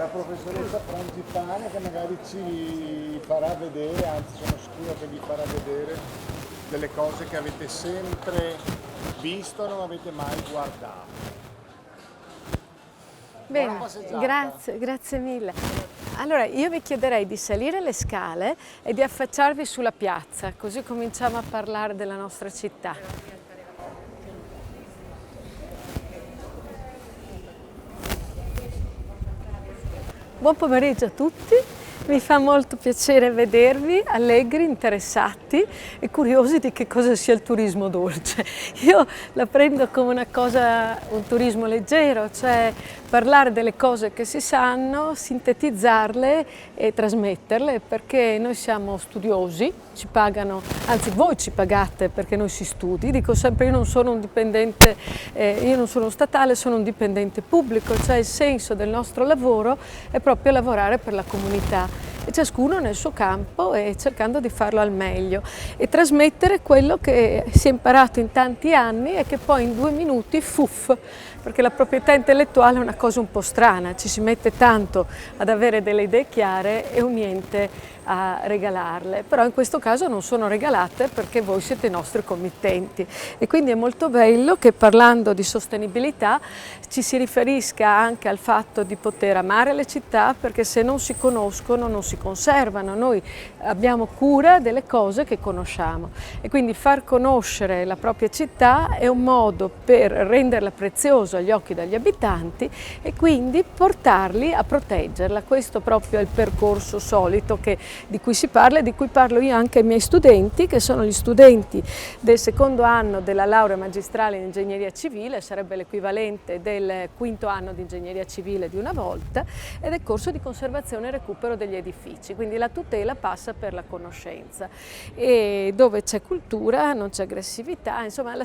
la professoressa Frangipane che magari ci farà vedere, anzi sono sicuro che vi farà vedere delle cose che avete sempre visto e non avete mai guardato. Buona Bene, passeggiata. grazie mille. Allora, io vi chiederei di salire le scale e di affacciarvi sulla piazza, così cominciamo a parlare della nostra città. Buon pomeriggio a tutti, mi fa molto piacere vedervi allegri, interessati e curiosi di che cosa sia il turismo dolce. Io la prendo come una cosa, un turismo leggero, cioè parlare delle cose che si sanno, sintetizzarle e trasmetterle, perché noi siamo studiosi, ci pagano, anzi voi ci pagate perché noi si studi. Dico sempre, io non sono un dipendente, io non sono statale, sono un dipendente pubblico, cioè il senso del nostro lavoro è proprio lavorare per la comunità, e ciascuno nel suo campo e cercando di farlo al meglio e trasmettere quello che si è imparato in tanti anni e che poi in 2 minuti perché la proprietà intellettuale è una cosa un po' strana, ci si mette tanto ad avere delle idee chiare e un niente a regalarle, però in questo caso non sono regalate perché voi siete i nostri committenti, e quindi è molto bello che parlando di sostenibilità ci si riferisca anche al fatto di poter amare le città, perché se non si conoscono non si conservano. Noi abbiamo cura delle cose che conosciamo e quindi far conoscere la propria città è un modo per renderla preziosa agli occhi degli abitanti e quindi portarli a proteggerla. Questo proprio è il percorso solito di cui si parla e di cui parlo io anche ai miei studenti, che sono gli studenti del secondo anno della laurea magistrale in ingegneria civile, sarebbe l'equivalente del quinto anno di ingegneria civile di una volta, ed è corso di conservazione e recupero degli edifici, quindi la tutela passa per la conoscenza, e dove c'è cultura non c'è aggressività, insomma la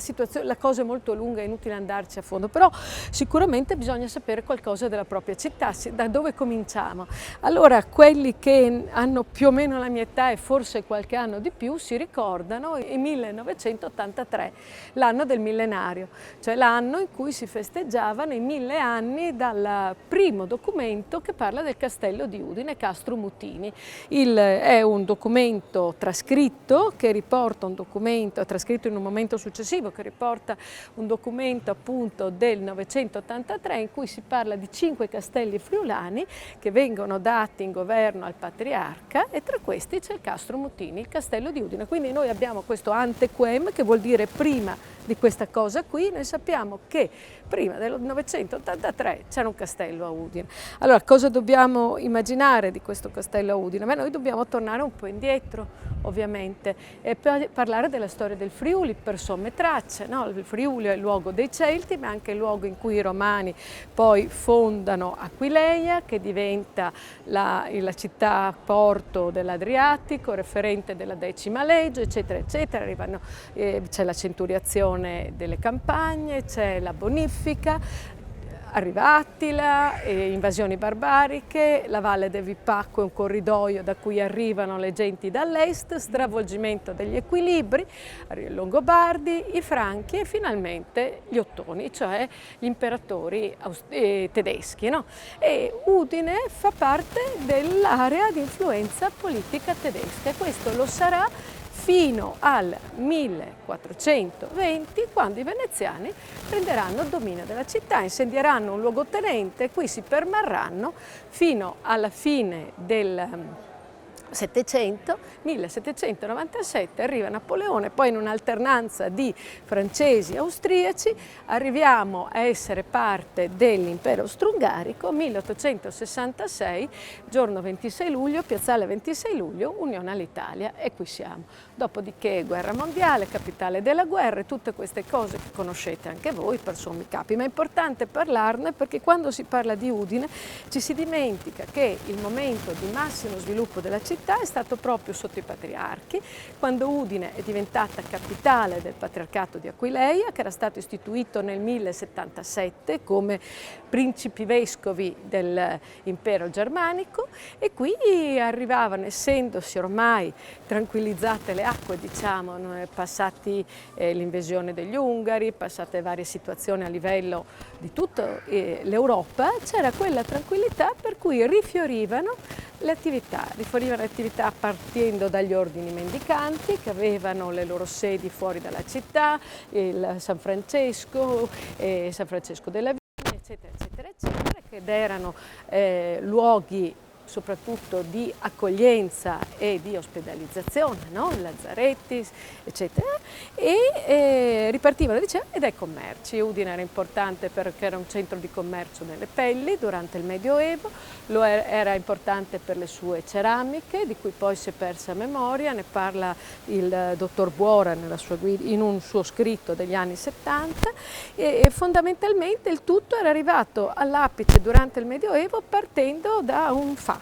cosa è molto lunga, è inutile andarci a fondo, però sicuramente bisogna sapere qualcosa della propria città. Da dove cominciamo? Allora, quelli che hanno più o meno la mia età e forse qualche anno di più si ricordano il 1983, l'anno del millenario, cioè l'anno in cui si festeggiavano i 1000 anni dal primo documento che parla del castello di Udine, Castrum Mutini. È un documento trascritto che riporta un documento, trascritto in un momento successivo, che riporta un documento appunto del 983 in cui si parla di 5 castelli friulani che vengono dati in governo al patriarca, e tra questi c'è il Castrum Mutini, il castello di Udine. Quindi noi abbiamo questo antequem, che vuol dire prima di questa cosa qui. Noi sappiamo che prima del 983 c'era un castello a Udine. Allora, cosa dobbiamo immaginare di questo castello a Udine? Beh, noi dobbiamo tornare un po' indietro, ovviamente, e parlare della storia del Friuli per somme tracce, no? Il Friuli è il luogo dei Celti, ma anche il luogo in cui i Romani poi fondano Aquileia, che diventa la città porto dell'Adriatico, referente della 10ª legge, eccetera, eccetera. C'è la centuriazione delle campagne, c'è la bonifica, arriva Attila, invasioni barbariche, la Valle del Vipacco è un corridoio da cui arrivano le genti dall'est, stravolgimento degli equilibri, i Longobardi, i Franchi e finalmente gli Ottoni, cioè gli imperatori tedeschi, no? E Udine fa parte dell'area di influenza politica tedesca, e questo lo sarà fino al 1420, quando i veneziani prenderanno il dominio della città, insedieranno un luogotenente e qui si permarranno fino alla fine del 1797 arriva Napoleone, poi in un'alternanza di francesi e austriaci arriviamo a essere parte dell'impero austro-ungarico. 1866, giorno 26 luglio, piazzale 26 luglio, unione all'Italia, e qui siamo. Dopodiché guerra mondiale, capitale della guerra, e tutte queste cose che conoscete anche voi per sommi capi, ma è importante parlarne perché quando si parla di Udine ci si dimentica che il momento di massimo sviluppo della città città è stato proprio sotto i patriarchi, quando Udine è diventata capitale del patriarcato di Aquileia, che era stato istituito nel 1077 come principi vescovi dell'impero germanico, e qui arrivavano, essendosi ormai tranquillizzate le acque, diciamo, passati l'invasione degli Ungari, passate varie situazioni a livello di tutta l'Europa, c'era quella tranquillità per cui rifiorivano le attività partendo dagli ordini mendicanti che avevano le loro sedi fuori dalla città, il San Francesco della Vigna, eccetera, eccetera, eccetera, ed erano luoghi soprattutto di accoglienza e di ospedalizzazione, no? Lazzaretti, eccetera, e ripartivano, diceva, e dai commerci. Udine era importante perché era un centro di commercio nelle pelli durante il Medioevo, era importante per le sue ceramiche, di cui poi si è persa memoria, ne parla il dottor Buora in un suo scritto degli anni 70, e fondamentalmente il tutto era arrivato all'apice durante il Medioevo partendo da un fatto.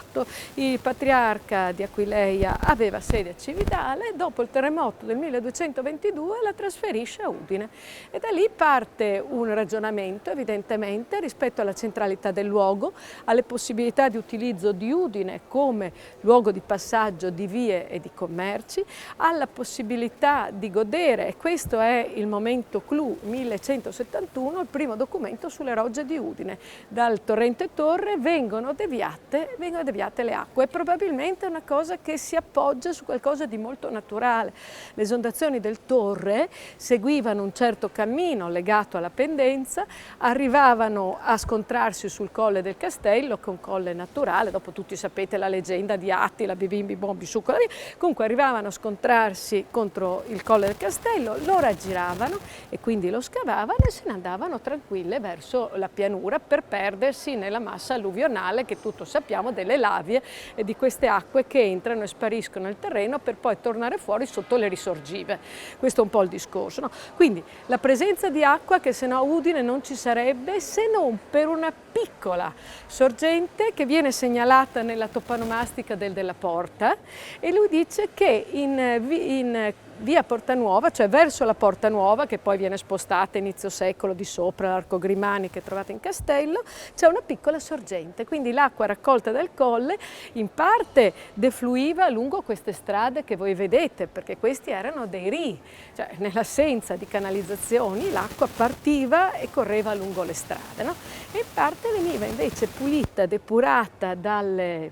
Il patriarca di Aquileia aveva sede a Cividale, dopo il terremoto del 1222 la trasferisce a Udine e da lì parte un ragionamento evidentemente rispetto alla centralità del luogo, alle possibilità di utilizzo di Udine come luogo di passaggio di vie e di commerci, alla possibilità di godere, e questo è il momento clou, 1171, il primo documento sulle rogge di Udine. Dal torrente Torre vengono deviate le acque, è probabilmente una cosa che si appoggia su qualcosa di molto naturale. Le esondazioni del Torre seguivano un certo cammino legato alla pendenza, arrivavano a scontrarsi sul colle del Castello, che è un colle naturale, dopo tutti sapete la leggenda di Attila, Bibimbi, Bombi, Succola, comunque arrivavano a scontrarsi contro il colle del Castello, lo raggiravano e quindi lo scavavano e se ne andavano tranquille verso la pianura per perdersi nella massa alluvionale che tutto sappiamo delle lavie e di queste acque che entrano e spariscono nel terreno per poi tornare fuori sotto le risorgive. Questo è un po' il discorso, no? Quindi la presenza di acqua che se no a Udine non ci sarebbe se non per una piccola sorgente che viene segnalata nella toponomastica della Porta, e lui dice che in via Porta Nuova, cioè verso la Porta Nuova, che poi viene spostata inizio secolo di sopra l'Arco Grimani che trovate in Castello, c'è una piccola sorgente, quindi l'acqua raccolta dal colle in parte defluiva lungo queste strade che voi vedete, perché questi erano dei rii, cioè nell'assenza di canalizzazioni l'acqua partiva e correva lungo le strade, no? E in parte veniva invece pulita, depurata dalle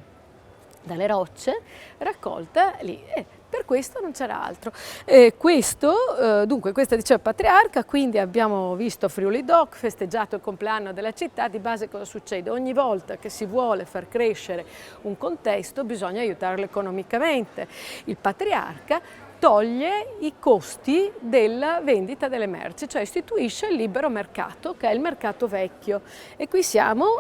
rocce, raccolta lì. Per questo non c'era altro. Dunque, questa diceva patriarca, quindi abbiamo visto Friuli Doc, festeggiato il compleanno della città. Di base cosa succede? Ogni volta che si vuole far crescere un contesto bisogna aiutarlo economicamente. Il patriarca toglie i costi della vendita delle merci, cioè istituisce il libero mercato, che è il mercato vecchio, e qui siamo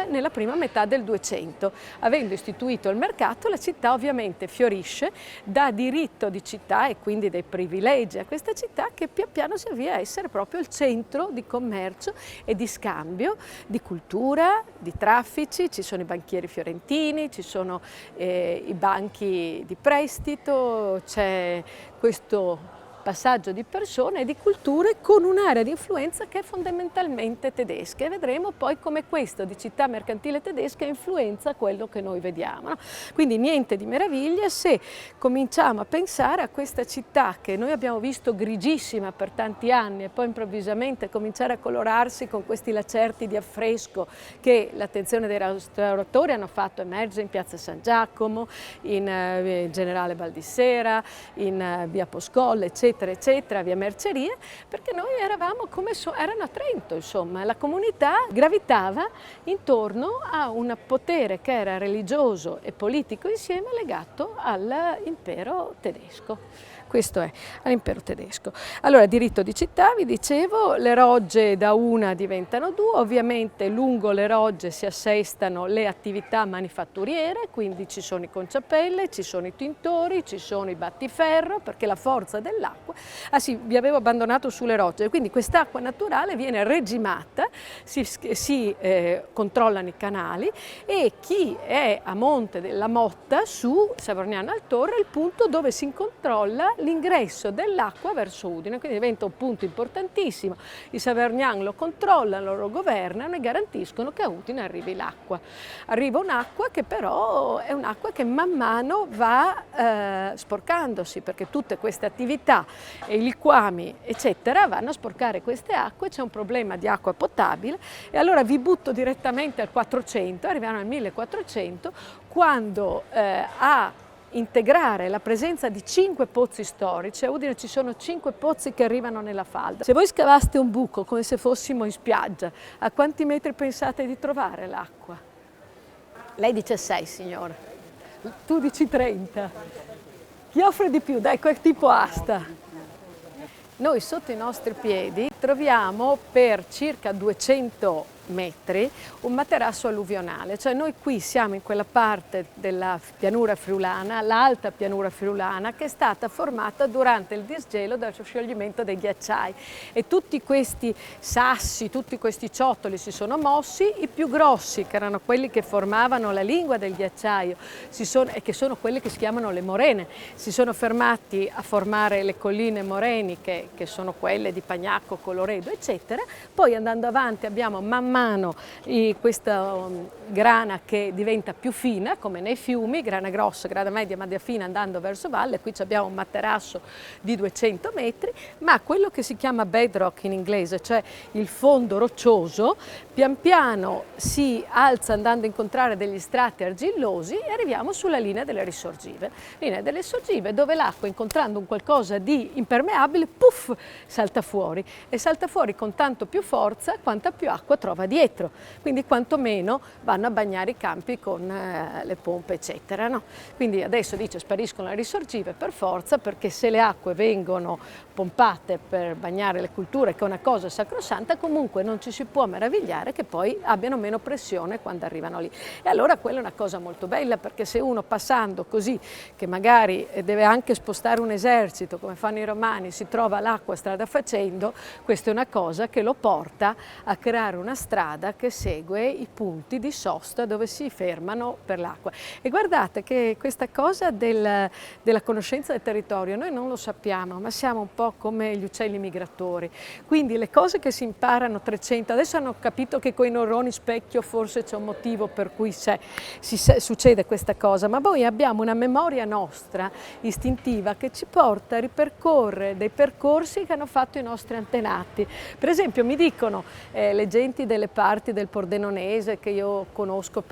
nella prima metà del 200. Avendo istituito il mercato, la città ovviamente fiorisce, dà diritto di città e quindi dei privilegi a questa città che pian piano si avvia a essere proprio il centro di commercio e di scambio, di cultura, di traffici. Ci sono i banchieri fiorentini, ci sono i banchi di prestito, c'è questo passaggio di persone e di culture con un'area di influenza che è fondamentalmente tedesca, e vedremo poi come questo di città mercantile tedesca influenza quello che noi vediamo, no? Quindi niente di meraviglia se cominciamo a pensare a questa città che noi abbiamo visto grigissima per tanti anni e poi improvvisamente cominciare a colorarsi con questi lacerti di affresco che l'attenzione dei restauratori hanno fatto emergere in Piazza San Giacomo, in Generale Baldissera, in via Poscolle, eccetera, eccetera, via Merceria, perché noi eravamo erano a Trento, insomma, la comunità gravitava intorno a un potere che era religioso e politico insieme legato all'impero tedesco. Questo è, all'impero tedesco. Allora, diritto di città, vi dicevo, le rogge da una diventano due, ovviamente lungo le rogge si assestano le attività manifatturiere, quindi ci sono i conciapelle, ci sono i tintori, ci sono i battiferro, perché la forza dell'acqua l'acqua. Ah sì, vi avevo abbandonato sulle rocce, quindi quest'acqua naturale viene regimata, si controllano i canali e chi è a monte della Motta su Savorgnan al Torre è il punto dove si controlla l'ingresso dell'acqua verso Udine, quindi diventa un punto importantissimo. I Savorgnan lo controllano, lo governano e garantiscono che a Udine arrivi l'acqua. Arriva un'acqua che però è un'acqua che man mano va sporcandosi, perché tutte queste attività e i liquami eccetera vanno a sporcare queste acque, c'è un problema di acqua potabile e allora vi butto direttamente al 400, arriviamo al 1400, quando a integrare la presenza di 5 pozzi storici, a Udine ci sono 5 pozzi che arrivano nella falda. Se voi scavaste un buco come se fossimo in spiaggia, a quanti metri pensate di trovare l'acqua? Lei dice 6, signora, tu dici 30. Chi offre di più? Dai, quel tipo asta. Noi sotto i nostri piedi troviamo per circa 200 metri un materasso alluvionale, cioè noi qui siamo in quella parte della pianura friulana, l'alta pianura friulana, che è stata formata durante il disgelo dallo scioglimento dei ghiacciai e tutti questi sassi, tutti questi ciottoli si sono mossi, i più grossi che erano quelli che formavano la lingua del ghiacciaio e che sono quelli che si chiamano le morene, si sono fermati a formare le colline moreniche che sono quelle di Pagnacco, Coloredo eccetera, poi andando avanti abbiamo man mano questa grana che diventa più fina come nei fiumi, grana grossa, grana media, media fina andando verso valle, qui abbiamo un materasso di 200 metri, ma quello che si chiama bedrock in inglese, cioè il fondo roccioso, pian piano si alza andando a incontrare degli strati argillosi e arriviamo sulla linea delle risorgive dove l'acqua incontrando un qualcosa di impermeabile, puff, salta fuori e salta fuori con tanto più forza quanta più acqua trova dietro, quindi quantomeno vanno a bagnare i campi con le pompe eccetera, no? Quindi adesso dice spariscono le risorgive per forza, perché se le acque vengono pompate per bagnare le culture, che è una cosa sacrosanta, comunque non ci si può meravigliare che poi abbiano meno pressione quando arrivano lì. E allora quella è una cosa molto bella, perché se uno passando così, che magari deve anche spostare un esercito come fanno i romani, si trova l'acqua strada facendo, questa è una cosa che lo porta a creare una strada che segue i punti di sosta dove si fermano per l'acqua. E guardate che questa cosa della conoscenza del territorio noi non lo sappiamo, ma siamo un po' come gli uccelli migratori, quindi le cose che si imparano 300, adesso hanno capito che con i neuroni specchio forse c'è un motivo per cui succede questa cosa, ma poi abbiamo una memoria nostra istintiva che ci porta a ripercorrere dei percorsi che hanno fatto i nostri antenati. Per esempio mi dicono le genti delle parti del Pordenonese che io conosco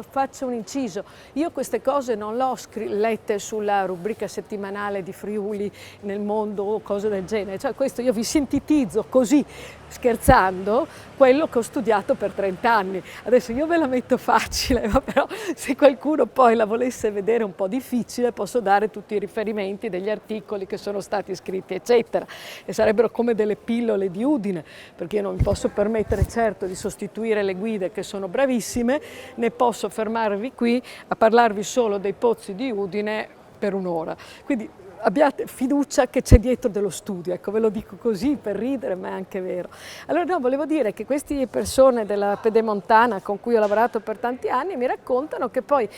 faccio un inciso, io queste cose non le ho lette sulla rubrica settimanale di Friuli nel mondo o cose del genere, cioè questo io vi sintetizzo così scherzando quello che ho studiato per 30 anni. Adesso io ve la metto facile, ma però se qualcuno poi la volesse vedere un po' difficile posso dare tutti i riferimenti degli articoli che sono stati scritti eccetera, e sarebbero come delle pillole di Udine, perché io non mi posso permettere certo di sostituire le guide che sono bravissime, né posso fermarvi qui a parlarvi solo dei pozzi di Udine per un'ora. Quindi abbiate fiducia che c'è dietro dello studio, ecco, ve lo dico così per ridere, ma è anche vero. Allora no, volevo dire che queste persone della Pedemontana con cui ho lavorato per tanti anni mi raccontano che poi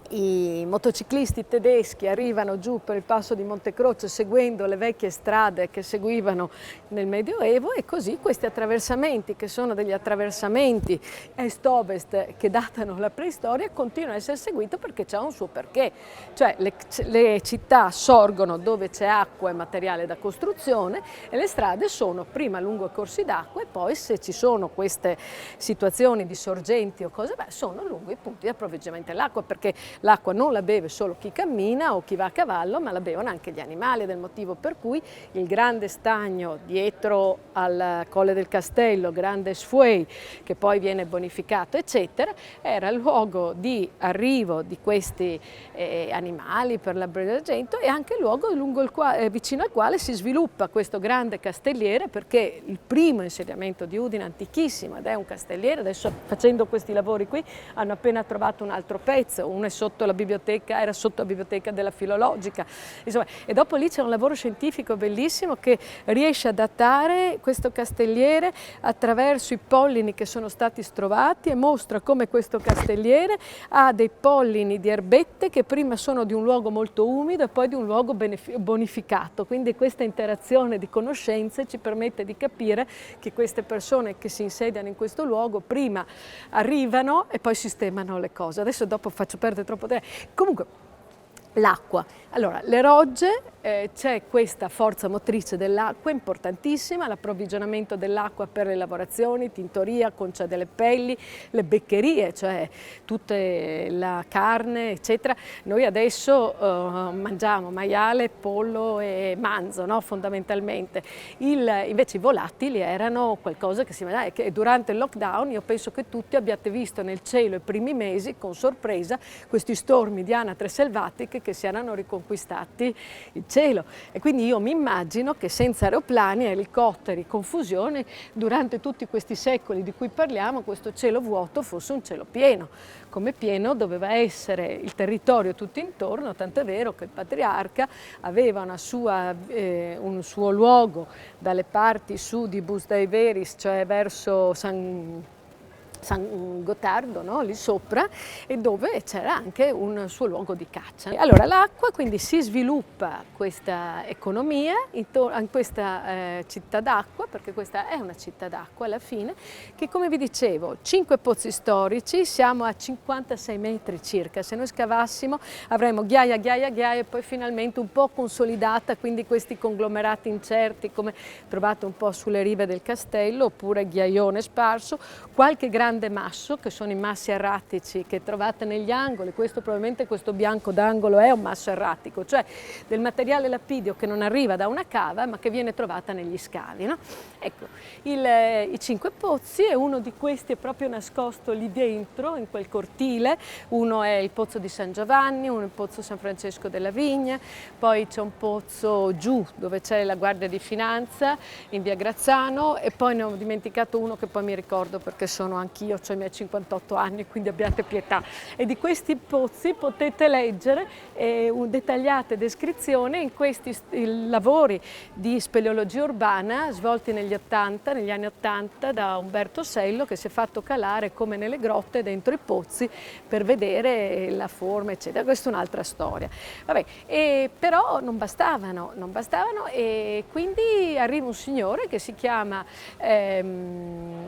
i motociclisti tedeschi arrivano giù per il passo di Montecroce seguendo le vecchie strade che seguivano nel Medioevo, e così questi attraversamenti, che sono degli attraversamenti est-ovest che datano la preistoria, continuano a essere seguiti perché c'è un suo perché. Cioè le città sorgono dove c'è acqua e materiale da costruzione, e le strade sono prima lungo corsi d'acqua e poi, se ci sono queste situazioni di sorgenti o cose, sono lungo i punti di approvvigionamento dell'acqua, perché l'acqua non la beve solo chi cammina o chi va a cavallo, ma la bevono anche gli animali, ed è il motivo per cui il grande stagno dietro al Colle del Castello, grande Sfuei, che poi viene bonificato eccetera, era il luogo di arrivo di questi animali per la Brera d'Argento, e anche il luogo vicino al quale si sviluppa questo grande castelliere, perché il primo insediamento di Udine, antichissimo, ed è un castelliere. Adesso facendo questi lavori qui hanno appena trovato un altro pezzo, uno è sotto sotto la biblioteca, era sotto la biblioteca della Filologica, insomma, e dopo lì c'è un lavoro scientifico bellissimo che riesce a datare questo castelliere attraverso i pollini che sono stati strovati e mostra come questo castelliere ha dei pollini di erbette che prima sono di un luogo molto umido e poi di un luogo bonificato, quindi questa interazione di conoscenze ci permette di capire che queste persone che si insediano in questo luogo prima arrivano e poi sistemano le cose. Adesso dopo faccio perdere troppo tempo. Comunque, l'acqua. Allora, le rogge, c'è questa forza motrice dell'acqua importantissima, l'approvvigionamento dell'acqua per le lavorazioni, tintoria, concia delle pelli, le beccherie, cioè tutta la carne, eccetera. Noi adesso mangiamo maiale, pollo e manzo, no? Fondamentalmente. Invece i volatili erano qualcosa che si mangiava e che durante il lockdown io penso che tutti abbiate visto nel cielo i primi mesi con sorpresa questi stormi di anatre selvatiche che si erano riconquistati il cielo, e quindi io mi immagino che senza aeroplani, elicotteri, confusione, durante tutti questi secoli di cui parliamo questo cielo vuoto fosse un cielo pieno, come pieno doveva essere il territorio tutto intorno, tant'è vero che il patriarca aveva un suo luogo dalle parti su di Bus dei Veris, cioè verso San Gottardo, no? Lì sopra, e dove c'era anche un suo luogo di caccia. Allora l'acqua, quindi si sviluppa questa economia in questa città d'acqua, perché questa è una città d'acqua alla fine, che come vi dicevo, 5 pozzi storici, siamo a 56 metri circa, se noi scavassimo avremmo ghiaia, ghiaia, ghiaia e poi finalmente un po' consolidata, quindi questi conglomerati incerti come trovate un po' sulle rive del castello, oppure ghiaione sparso, qualche grande masso, che sono i massi erratici che trovate negli angoli. Probabilmente questo bianco d'angolo è un masso erratico, cioè del materiale lapidio che non arriva da una cava ma che viene trovata negli scavi, no? Ecco, i 5 pozzi, e uno di questi è proprio nascosto lì dentro, in quel cortile. Uno è il pozzo di San Giovanni, uno è il pozzo San Francesco della Vigna, poi c'è un pozzo giù dove c'è la Guardia di Finanza in via Grazzano, e poi ne ho dimenticato uno che poi mi ricordo perché sono anch'io, ho i miei 58 anni, quindi abbiate pietà. E di questi pozzi potete leggere dettagliate descrizioni in questi lavori di speleologia urbana svolti negli anni 80 da Umberto Sello, che si è fatto calare come nelle grotte dentro i pozzi per vedere la forma, eccetera. Questa è un'altra storia. Vabbè, però non bastavano, e quindi arriva un signore che si chiama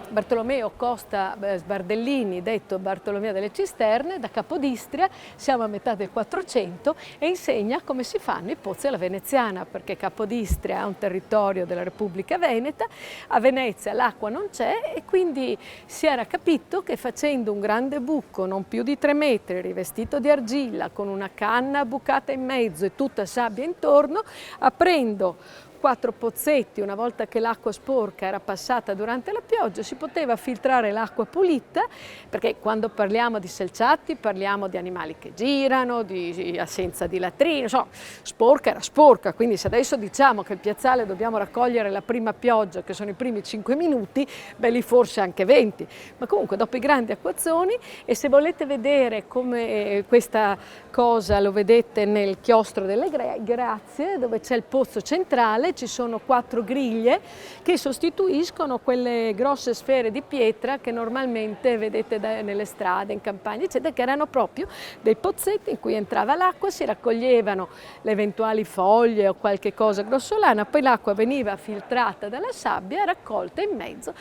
Bartolomeo Costa Sbardellini, detto Bartolomeo delle Cisterne, da Capodistria, siamo a metà del 400, e insegna come si fanno i pozzi alla veneziana, perché Capodistria è un territorio della Repubblica Veneta, a Venezia l'acqua non c'è, e quindi si era capito che facendo un grande buco non più di 3 metri, rivestito di argilla, con una canna bucata in mezzo e tutta sabbia intorno, aprendo 4 pozzetti, una volta che l'acqua sporca era passata durante la pioggia, si poteva filtrare l'acqua pulita, perché quando parliamo di selciati parliamo di animali che girano, di assenza di latrine, insomma, sporca era sporca, quindi se adesso diciamo che il piazzale dobbiamo raccogliere la prima pioggia, che sono i primi 5 minuti, beh lì forse anche 20, ma comunque dopo i grandi acquazzoni. E se volete vedere come questa cosa lo vedete nel chiostro delle Grazie, dove c'è il pozzo centrale, ci sono 4 griglie che sostituiscono quelle grosse sfere di pietra che normalmente vedete nelle strade, in campagna, eccetera, che erano proprio dei pozzetti in cui entrava l'acqua, si raccoglievano le eventuali foglie o qualche cosa grossolana, poi l'acqua veniva filtrata dalla sabbia e raccolta in mezzo.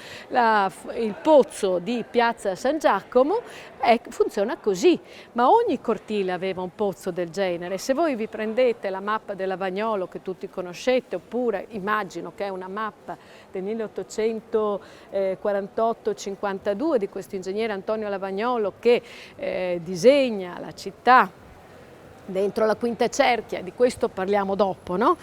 Il pozzo di Piazza San Giacomo funziona così, ma ogni cortile aveva un pozzo del genere. Se voi vi prendete la mappa dell'Avagnolo che tutti conoscete, oppure immagino che è una mappa del 1848-52 di questo ingegnere Antonio Lavagnolo che disegna la città dentro la quinta cerchia, di questo parliamo dopo, no?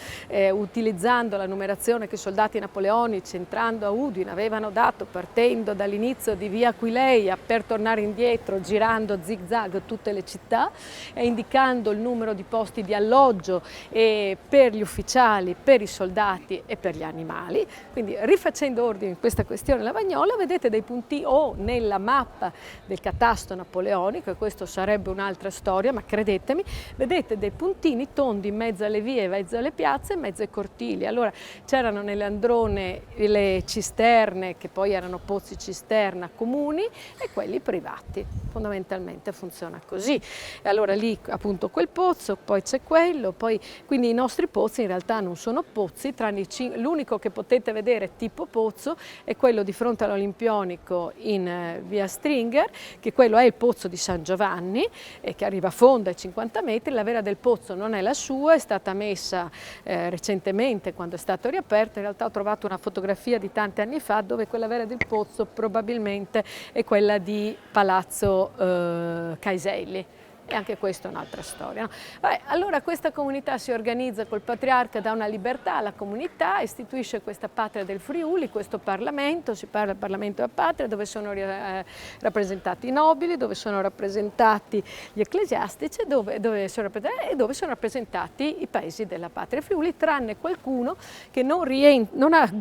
Utilizzando la numerazione che i soldati napoleonici entrando a Udine avevano dato, partendo dall'inizio di via Aquileia per tornare indietro, girando zig zag tutte le città e indicando il numero di posti di alloggio per gli ufficiali, per i soldati e per gli animali. Quindi rifacendo ordine in questa questione lavagnola, vedete dei punti o nella mappa del catasto napoleonico, e questo sarebbe un'altra storia, ma credetemi, vedete dei puntini tondi in mezzo alle vie, in mezzo alle piazze, in mezzo ai cortili. Allora c'erano nelle Androne le cisterne, che poi erano pozzi cisterna comuni, e quelli privati. Fondamentalmente funziona così. E allora lì appunto quel pozzo, poi c'è quello, quindi i nostri pozzi in realtà non sono pozzi, tranne l'unico che potete vedere tipo pozzo è quello di fronte all'Olimpionico in via Stringer, che quello è il pozzo di San Giovanni, che arriva a fondo ai 50 metri. La vera del pozzo non è la sua, è stata messa recentemente quando è stato riaperto. In realtà ho trovato una fotografia di tanti anni fa dove quella vera del pozzo probabilmente è quella di Palazzo Caselli. E anche questa è un'altra storia, no? Allora questa comunità si organizza col patriarca, dà una libertà alla comunità, istituisce questa patria del Friuli, questo Parlamento, si parla del Parlamento della Patria, dove sono rappresentati i nobili, dove sono rappresentati gli ecclesiastici e dove sono rappresentati i paesi della patria Friuli, tranne qualcuno che non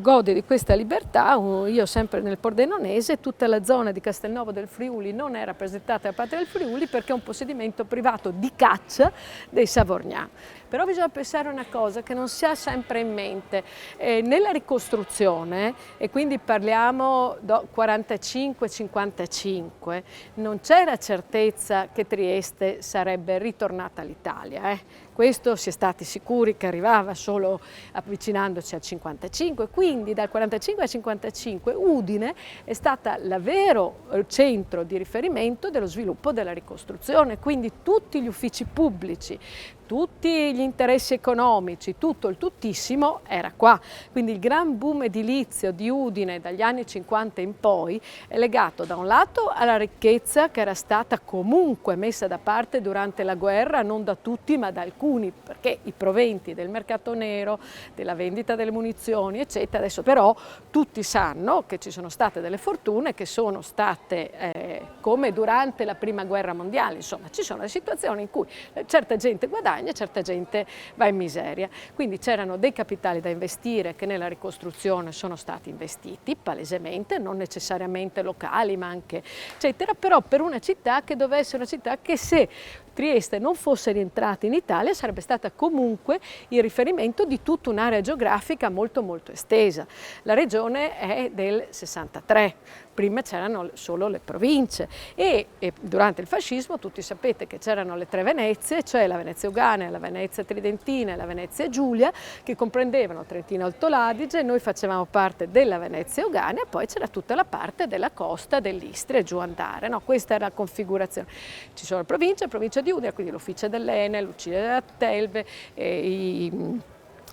gode di questa libertà. Io sempre nel Pordenonese, tutta la zona di Castelnuovo del Friuli non è rappresentata dalla patria del Friuli perché è un possedimento privato di caccia dei Savognà. Però bisogna pensare una cosa che non si ha sempre in mente. Nella ricostruzione, e quindi parliamo 45-55, non c'era certezza che Trieste sarebbe ritornata all'Italia. Questo si è stati sicuri che arrivava solo avvicinandoci al 55, quindi dal 45 al 55 Udine è stata il vero centro di riferimento dello sviluppo della ricostruzione, quindi tutti gli uffici pubblici, tutti gli interessi economici, tutto il tuttissimo era qua. Quindi il gran boom edilizio di Udine dagli anni 50 in poi è legato da un lato alla ricchezza che era stata comunque messa da parte durante la guerra, non da tutti ma da alcuni, perché i proventi del mercato nero, della vendita delle munizioni eccetera, adesso però tutti sanno che ci sono state delle fortune che sono state come durante la prima guerra mondiale, insomma ci sono le situazioni in cui certa gente guadagna, certa gente va in miseria. Quindi c'erano dei capitali da investire che nella ricostruzione sono stati investiti palesemente, non necessariamente locali ma anche eccetera, però per una città che doveva essere una città che se Trieste non fosse rientrata in Italia sarebbe stata comunque il riferimento di tutta un'area geografica molto molto estesa. La regione è del 63, prima c'erano solo le province e durante il fascismo tutti sapete che c'erano le tre Venezie, cioè la Venezia Euganea, la Venezia Tridentina e la Venezia Giulia, che comprendevano Trentino Alto Adige. Noi facevamo parte della Venezia Euganea e poi c'era tutta la parte della costa dell'Istria giù andare, no? Questa era la configurazione. Ci sono le province di Udine, quindi l'ufficio dell'Enel, l'Ucide della Telve,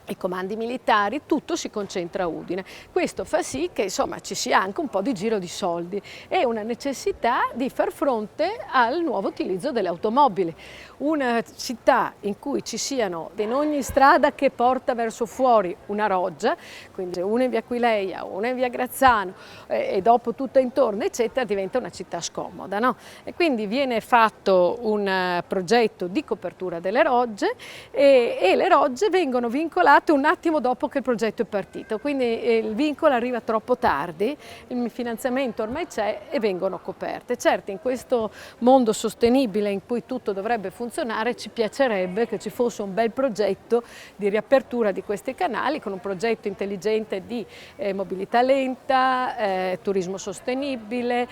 i comandi militari, tutto si concentra a Udine. Questo fa sì che insomma ci sia anche un po' di giro di soldi e una necessità di far fronte al nuovo utilizzo delle automobili. Una città in cui ci siano in ogni strada che porta verso fuori una roggia, quindi una in via Aquileia, una in via Grazzano e dopo tutta intorno eccetera, diventa una città scomoda, no? E quindi viene fatto un progetto di copertura delle rogge e le rogge vengono vincolate un attimo dopo che il progetto è partito, quindi il vincolo arriva troppo tardi, il finanziamento ormai c'è e vengono coperte. Certo, in questo mondo sostenibile in cui tutto dovrebbe funzionare ci piacerebbe che ci fosse un bel progetto di riapertura di questi canali con un progetto intelligente di mobilità lenta, turismo sostenibile,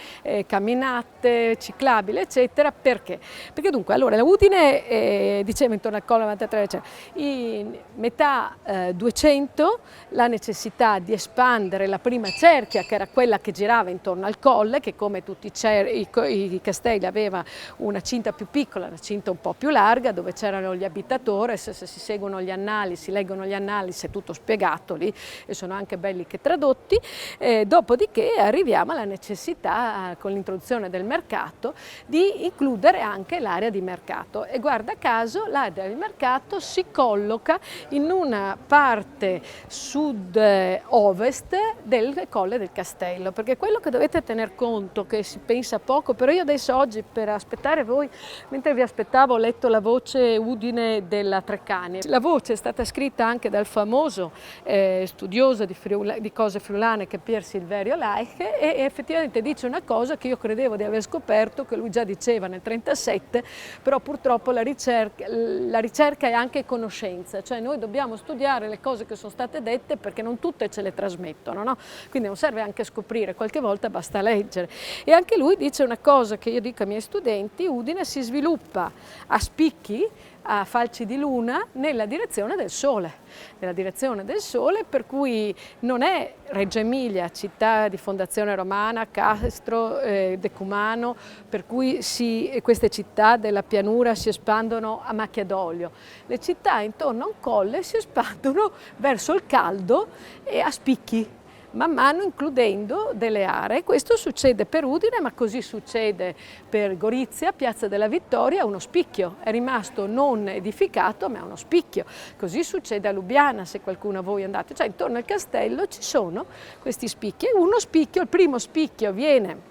camminate, ciclabile eccetera. Perché? Perché dunque allora la Udine, dicevo intorno al Colle 93, cioè, in metà 200 la necessità di espandere la prima cerchia, che era quella che girava intorno al colle, che come tutti i castelli aveva una cinta più piccola, una cinta un po' più larga, dove c'erano gli abitadores. Se si seguono gli annali, si leggono gli annali, è tutto spiegato lì e sono anche belli che tradotti. Dopodiché arriviamo alla necessità, con l'introduzione del mercato, di includere anche l'area di mercato, e guarda caso l'area di mercato si colloca in una parte sud-ovest del Colle del Castello, perché quello che dovete tener conto, che si pensa poco, però io adesso oggi, per aspettare voi, mentre vi aspettavo, ho letto la voce Udine della Treccani. La voce è stata scritta anche dal famoso studioso di cose friulane, che è Pier Silverio Laich, e effettivamente dice una cosa che io credevo di aver scoperto, che lui già diceva nel 1937, però purtroppo la ricerca è anche conoscenza, cioè noi dobbiamo studiare le cose che sono state dette, perché non tutte ce le trasmettono, no? Quindi non serve anche scoprire, qualche volta basta leggere. E anche lui dice una cosa che io dico ai miei studenti: Udine si sviluppa a spicchi, a falci di luna, nella direzione del sole, per cui non è Reggio Emilia, città di fondazione romana, Castro, Decumano, per cui queste città della pianura si espandono a macchia d'olio. Le città intorno a un colle si espandono verso il caldo e a spicchi, man mano includendo delle aree. Questo succede per Udine, ma così succede per Gorizia, Piazza della Vittoria, uno spicchio, è rimasto non edificato ma è uno spicchio. Così succede a Lubiana, se qualcuno a voi andate, cioè intorno al castello ci sono questi spicchi, e uno spicchio, il primo spicchio viene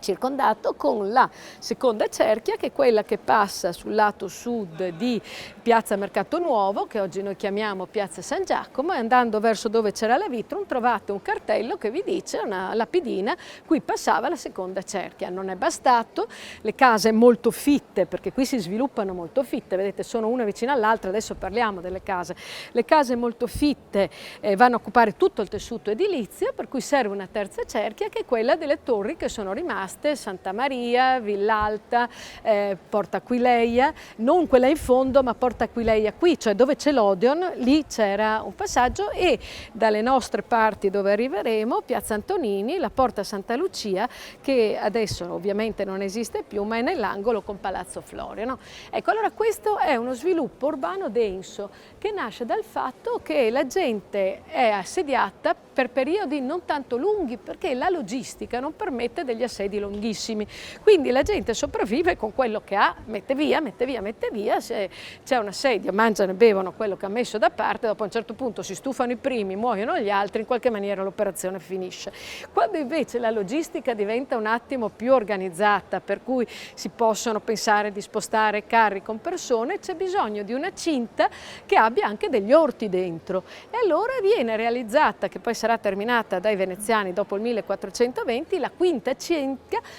circondato con la seconda cerchia, che è quella che passa sul lato sud di Piazza Mercato Nuovo, che oggi noi chiamiamo Piazza San Giacomo, e andando verso dove c'era la Vitrum trovate un cartello che vi dice, una lapidina, qui passava la seconda cerchia. Non è bastato, le case molto fitte, perché qui si sviluppano molto fitte, vedete, sono una vicina all'altra, adesso parliamo delle case. Le case molto fitte vanno a occupare tutto il tessuto edilizio, per cui serve una terza cerchia, che è quella delle torri che sono rimaste, Santa Maria, Villalta, Porta Aquileia, non quella in fondo ma Porta Aquileia qui, cioè dove c'è l'Odeon, lì c'era un passaggio, e dalle nostre parti dove arriveremo, Piazza Antonini, la Porta Santa Lucia, che adesso ovviamente non esiste più, ma è nell'angolo con Palazzo Florio, no? Ecco, allora questo è uno sviluppo urbano denso, che nasce dal fatto che la gente è assediata per periodi non tanto lunghi, perché la logistica non permette degli assedi lunghissimi, quindi la gente sopravvive con quello che ha, mette via, se c'è un assedio mangiano e bevono quello che ha messo da parte, dopo a un certo punto si stufano i primi, muoiono gli altri, in qualche maniera l'operazione finisce. Quando invece la logistica diventa un attimo più organizzata, per cui si possono pensare di spostare carri con persone, c'è bisogno di una cinta che abbia anche degli orti dentro, e allora viene realizzata, che poi sarà terminata dai veneziani dopo il 1420, la quinta cinta,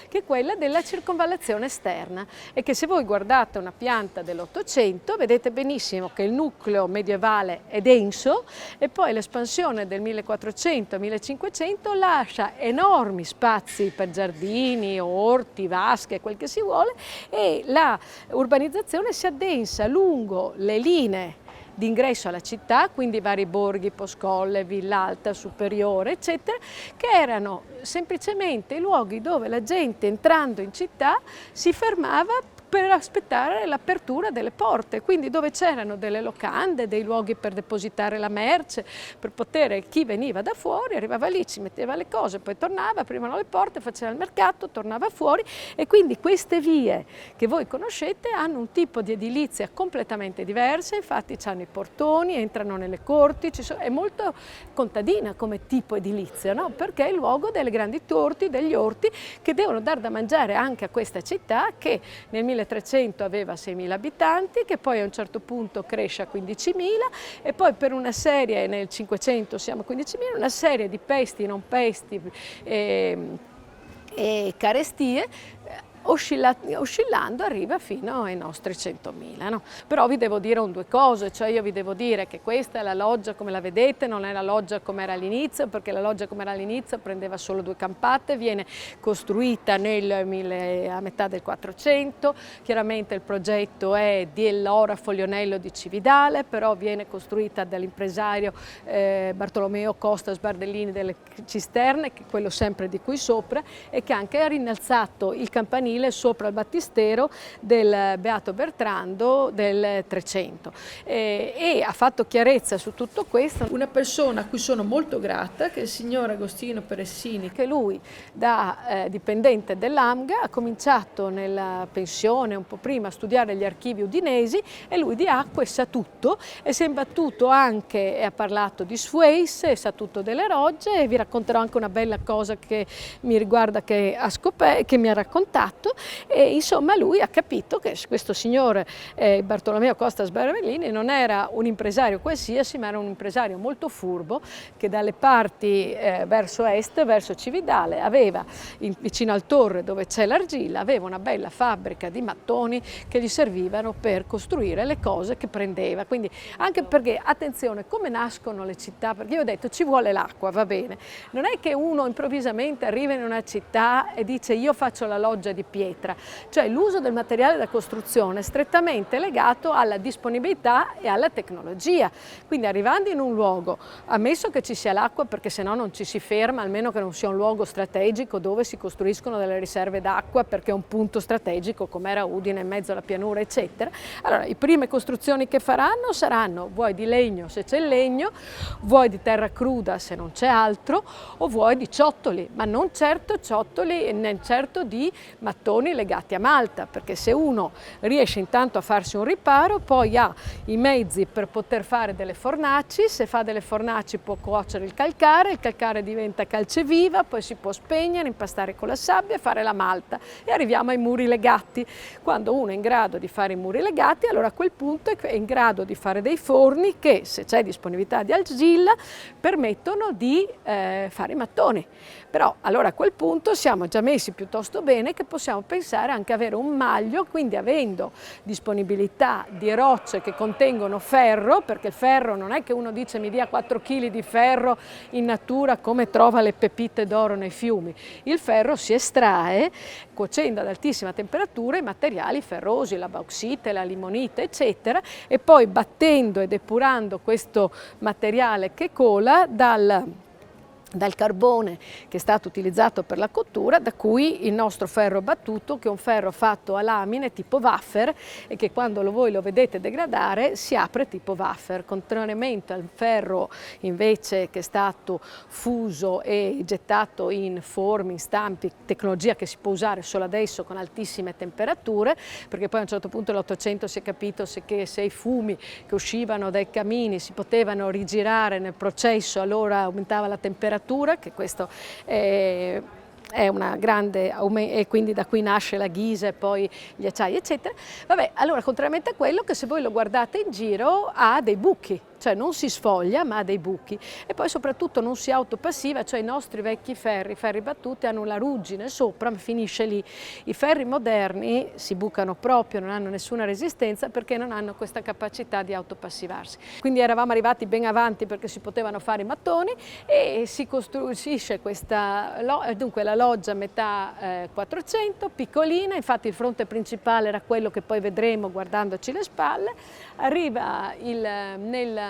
che è quella della circonvallazione esterna, e che se voi guardate una pianta dell'Ottocento vedete benissimo che il nucleo medievale è denso, e poi l'espansione del 1400-1500 lascia enormi spazi per giardini, orti, vasche, quel che si vuole, e la urbanizzazione si addensa lungo le linee d'ingresso alla città, quindi vari borghi, Poscolle, Villalta, Superiore, eccetera, che erano semplicemente i luoghi dove la gente, entrando in città, si fermava per aspettare l'apertura delle porte, quindi dove c'erano delle locande, dei luoghi per depositare la merce, per poter, chi veniva da fuori arrivava lì, ci metteva le cose, poi tornava, aprivano le porte, faceva il mercato, tornava fuori, e quindi queste vie che voi conoscete hanno un tipo di edilizia completamente diversa, infatti hanno i portoni, entrano nelle corti, è molto contadina come tipo edilizia, no? Perché è il luogo delle grandi torti, degli orti, che devono dar da mangiare anche a questa città, che nel 1300 aveva 6.000 abitanti, che poi a un certo punto cresce a 15.000, e poi per una serie, nel 500 siamo a 15.000, una serie di pesti, non pesti e carestie, oscillando arriva fino ai nostri 100.000, no? Però vi devo dire due cose, cioè io vi devo dire che questa è la loggia come la vedete, non è la loggia come era all'inizio, perché la loggia come era all'inizio prendeva solo 2 campate, viene costruita a metà del 400, chiaramente il progetto è dell'Ora Folionello di Cividale, però viene costruita dall'impresario Bartolomeo Costa Sbardellini delle Cisterne, che è quello sempre di qui sopra, e che anche ha rinnalzato il campanile sopra il battistero del Beato Bertrando del 300 e ha fatto chiarezza su tutto questo una persona a cui sono molto grata, che è il signor Agostino Peressini, che lui da dipendente dell'AMGA ha cominciato nella pensione un po' prima a studiare gli archivi udinesi, e lui di acque sa tutto e si è imbattuto anche e ha parlato di Suez e sa tutto delle rogge, e vi racconterò anche una bella cosa che mi riguarda che mi ha raccontato. E insomma lui ha capito che questo signore Bartolomeo Costa Sbardellini non era un impresario qualsiasi, ma era un impresario molto furbo, che dalle parti verso est, verso Cividale, aveva vicino al Torre, dove c'è l'argilla, aveva una bella fabbrica di mattoni che gli servivano per costruire le cose che prendeva. Quindi anche perché, attenzione, come nascono le città, perché io ho detto ci vuole l'acqua, va bene, non è che uno improvvisamente arriva in una città e dice io faccio la loggia di pietra, cioè l'uso del materiale da costruzione è strettamente legato alla disponibilità e alla tecnologia. Quindi arrivando in un luogo, ammesso che ci sia l'acqua, perché se no non ci si ferma, almeno che non sia un luogo strategico dove si costruiscono delle riserve d'acqua perché è un punto strategico come era Udine in mezzo alla pianura eccetera, allora le prime costruzioni che faranno saranno vuoi di legno se c'è il legno, vuoi di terra cruda se non c'è altro, o vuoi di ciottoli, ma non certo ciottoli, né certo di mattoni legati a malta, perché se uno riesce intanto a farsi un riparo poi ha i mezzi per poter fare delle fornaci, se fa delle fornaci può cuocere il calcare diventa calceviva, poi si può spegnere, impastare con la sabbia e fare la malta, e arriviamo ai muri legati. Quando uno è in grado di fare i muri legati, allora a quel punto è in grado di fare dei forni che, se c'è disponibilità di argilla, permettono di fare i mattoni. Però allora a quel punto siamo già messi piuttosto bene che possiamo pensare anche a avere un maglio, quindi avendo disponibilità di rocce che contengono ferro, perché il ferro non è che uno dice mi dia 4 kg di ferro in natura come trova le pepite d'oro nei fiumi. Il ferro si estrae cuocendo ad altissima temperatura i materiali ferrosi, la bauxite, la limonite eccetera, e poi battendo e depurando questo materiale che cola dal carbone che è stato utilizzato per la cottura, da cui il nostro ferro battuto, che è un ferro fatto a lamine tipo wafer e che quando voi lo vedete degradare si apre tipo wafer, contrariamente al ferro invece che è stato fuso e gettato in formi, in stampi, tecnologia che si può usare solo adesso con altissime temperature, perché poi a un certo punto nell'800 si è capito che se i fumi che uscivano dai camini si potevano rigirare nel processo, allora aumentava la temperatura, che questo è una grande, e quindi da qui nasce la ghisa e poi gli acciai eccetera. Vabbè, allora contrariamente a quello che se voi lo guardate in giro ha dei buchi, cioè non si sfoglia ma ha dei buchi, e poi soprattutto non si autopassiva, cioè i nostri vecchi ferri battuti hanno la ruggine sopra ma finisce lì. I ferri moderni si bucano proprio, non hanno nessuna resistenza perché non hanno questa capacità di autopassivarsi. Quindi eravamo arrivati ben avanti perché si potevano fare i mattoni e si costruisce questa, dunque la loggia a metà 400, piccolina, infatti il fronte principale era quello che poi vedremo guardandoci le spalle, arriva nel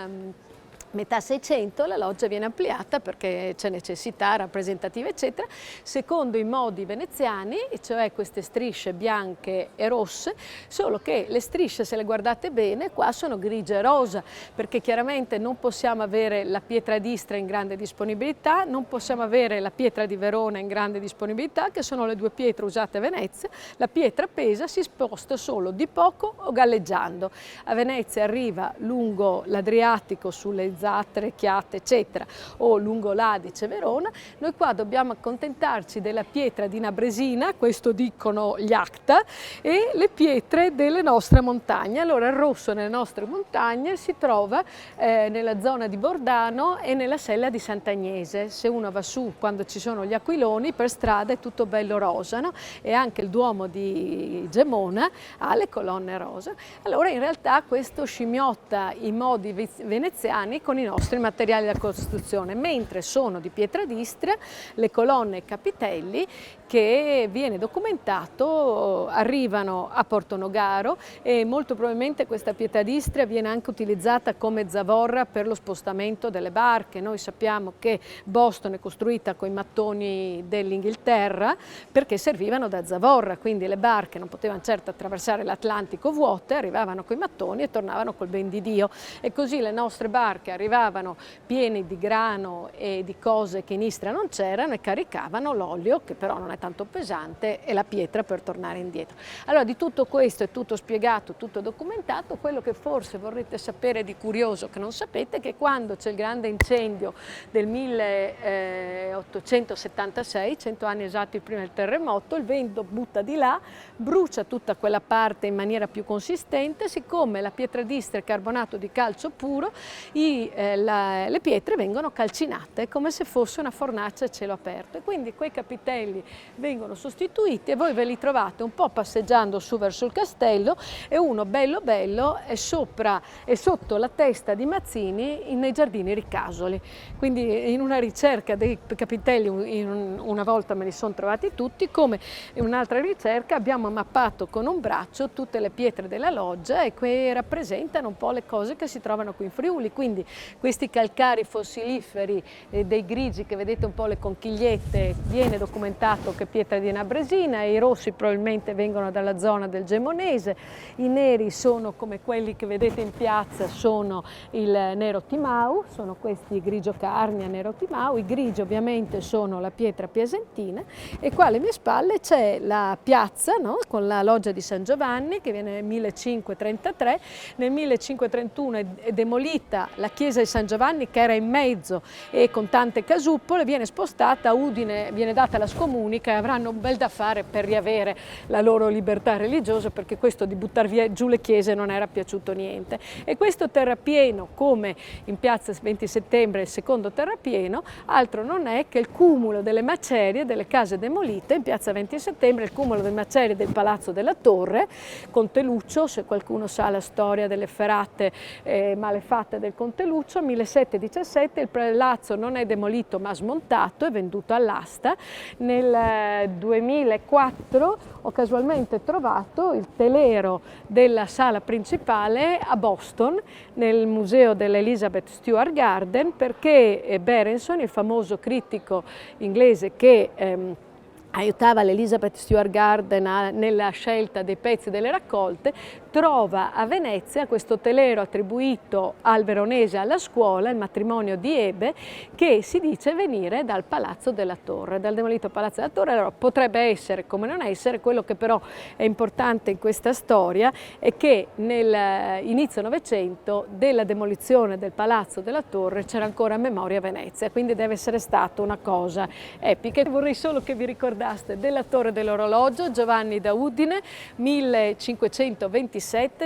metà 600 la loggia viene ampliata perché c'è necessità rappresentativa eccetera, secondo i modi veneziani, cioè queste strisce bianche e rosse, solo che le strisce, se le guardate bene, qua sono grigie e rosa, perché chiaramente non possiamo avere la pietra d'Istra in grande disponibilità, non possiamo avere la pietra di Verona in grande disponibilità, che sono le due pietre usate a Venezia. La pietra pesa, si sposta solo di poco o galleggiando. A Venezia arriva lungo l'Adriatico sulle Zattere, Chiate, eccetera, o Lungoladice, Verona, noi qua dobbiamo accontentarci della pietra di Nabresina, questo dicono gli acta, e le pietre delle nostre montagne. Allora il rosso nelle nostre montagne si trova nella zona di Bordano e nella sella di Sant'Agnese. Se uno va su quando ci sono gli aquiloni, per strada è tutto bello rosa, no? E anche il Duomo di Gemona ha le colonne rosa. Allora in realtà questo scimmiotta i modi veneziani con i nostri materiali da costruzione, mentre sono di pietra d'Istria le colonne e i capitelli che viene documentato arrivano a Portonogaro, e molto probabilmente questa pietra d'Istria viene anche utilizzata come zavorra per lo spostamento delle barche. Noi sappiamo che Boston è costruita con i mattoni dell'Inghilterra perché servivano da zavorra, quindi le barche non potevano certo attraversare l'Atlantico vuote, arrivavano con i mattoni e tornavano col ben di Dio, e così le nostre barche arrivavano piene di grano e di cose che in Istria non c'erano e caricavano l'olio, che però non è tanto pesante, e la pietra per tornare indietro. Allora di tutto questo è tutto spiegato, tutto documentato. Quello che forse vorrete sapere di curioso che non sapete è che quando c'è il grande incendio del 1876, 100 anni esatti prima del terremoto, il vento butta di là, brucia tutta quella parte in maniera più consistente. Siccome la pietra d'Istria è carbonato di calcio puro, le pietre vengono calcinate come se fosse una fornace a cielo aperto, e quindi quei capitelli vengono sostituiti e voi ve li trovate un po' passeggiando su verso il castello, e uno bello bello è sotto la testa di Mazzini nei giardini Ricasoli. Quindi in una ricerca dei capitelli, una volta me li sono trovati tutti, come in un'altra ricerca abbiamo mappato con un braccio tutte le pietre della loggia, e che rappresentano un po' le cose che si trovano qui in Friuli. Quindi questi calcari fossiliferi dei grigi che vedete, un po' le conchigliette, viene documentato che pietra di Nabresina, e i rossi probabilmente vengono dalla zona del Gemonese, i neri sono come quelli che vedete in piazza, sono il Nero Timau, sono questi grigio carnia, Nero Timau, i grigi ovviamente sono la pietra piesentina, e qua alle mie spalle c'è la piazza, no? Con la loggia di San Giovanni che viene nel 1533, nel 1531 è demolita la chiesa di San Giovanni che era in mezzo e con tante casuppole, viene spostata a Udine, viene data alla scomunica, e avranno un bel da fare per riavere la loro libertà religiosa, perché questo di buttare via giù le chiese non era piaciuto niente. E questo terrapieno, come in piazza 20 settembre il secondo terrapieno, altro non è che il cumulo delle macerie delle case demolite. In piazza 20 settembre il cumulo delle macerie del Palazzo della Torre, Conte Lucio, se qualcuno sa la storia delle ferate malefatte del Conte Lucio, 1717, il palazzo non è demolito ma smontato e venduto all'asta. Nel 2004 ho casualmente trovato il telero della sala principale a Boston, nel museo dell'Elizabeth Stewart Garden, perché Berenson, il famoso critico inglese che aiutava l'Elizabeth Stewart Garden nella scelta dei pezzi delle raccolte, trova a Venezia questo telero attribuito al veronese alla scuola, il matrimonio di Ebe, che si dice venire dal Palazzo della Torre, dal demolito Palazzo della Torre. Allora potrebbe essere come non essere. Quello che però è importante in questa storia è che nell'inizio Novecento della demolizione del Palazzo della Torre c'era ancora memoria a Venezia, quindi deve essere stata una cosa epica. Vorrei solo che vi ricordaste della Torre dell'Orologio, Giovanni da Udine, 1527.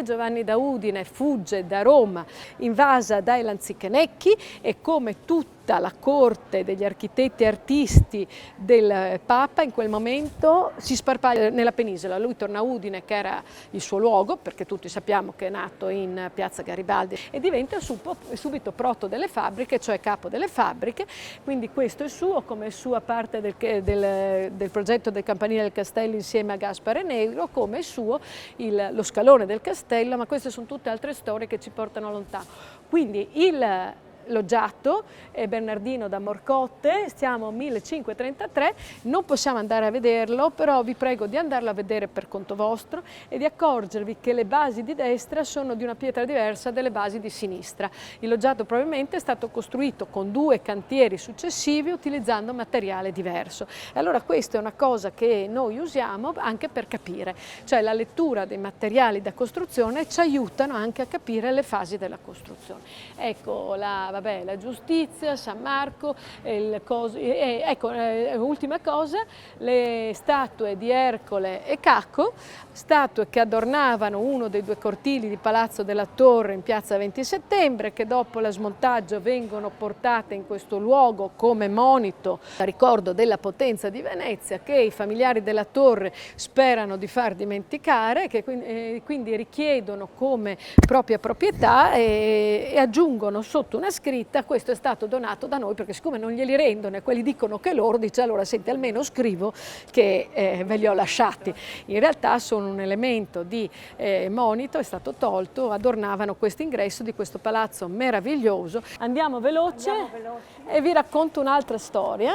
Giovanni da Udine fugge da Roma invasa dai Lanzichenecchi, e come tutta la corte degli architetti e artisti del Papa in quel momento si sparpaglia nella penisola. Lui torna a Udine, che era il suo luogo, perché tutti sappiamo che è nato in piazza Garibaldi, e diventa subito proto delle fabbriche, cioè capo delle fabbriche. Quindi questo è suo, come sua parte del progetto del campanile del castello insieme a Gaspare Negro, come è suo lo scalone del castello, ma queste sono tutte altre storie che ci portano lontano. Quindi Loggiato e Bernardino da Morcotte, siamo 1533, non possiamo andare a vederlo, però vi prego di andarlo a vedere per conto vostro e di accorgervi che le basi di destra sono di una pietra diversa dalle basi di sinistra. Il loggiato probabilmente è stato costruito con 2 cantieri successivi utilizzando materiale diverso. E allora questa è una cosa che noi usiamo anche per capire, cioè la lettura dei materiali da costruzione ci aiutano anche a capire le fasi della costruzione. Ecco, la vabbè, la Giustizia, San Marco, ecco, ultima cosa, le statue di Ercole e Cacco, statue che adornavano uno dei due cortili di Palazzo della Torre in piazza 20 settembre, che dopo lo smontaggio vengono portate in questo luogo come monito a ricordo della potenza di Venezia, che i familiari della Torre sperano di far dimenticare, che quindi richiedono come propria proprietà e aggiungono sotto una scritta: questo è stato donato da noi, perché siccome non glieli rendono e quelli dicono che loro, dice allora senti, almeno scrivo che ve li ho lasciati. In realtà sono un elemento di monito, è stato tolto, adornavano questo ingresso di questo palazzo meraviglioso. Andiamo veloce e vi racconto un'altra storia,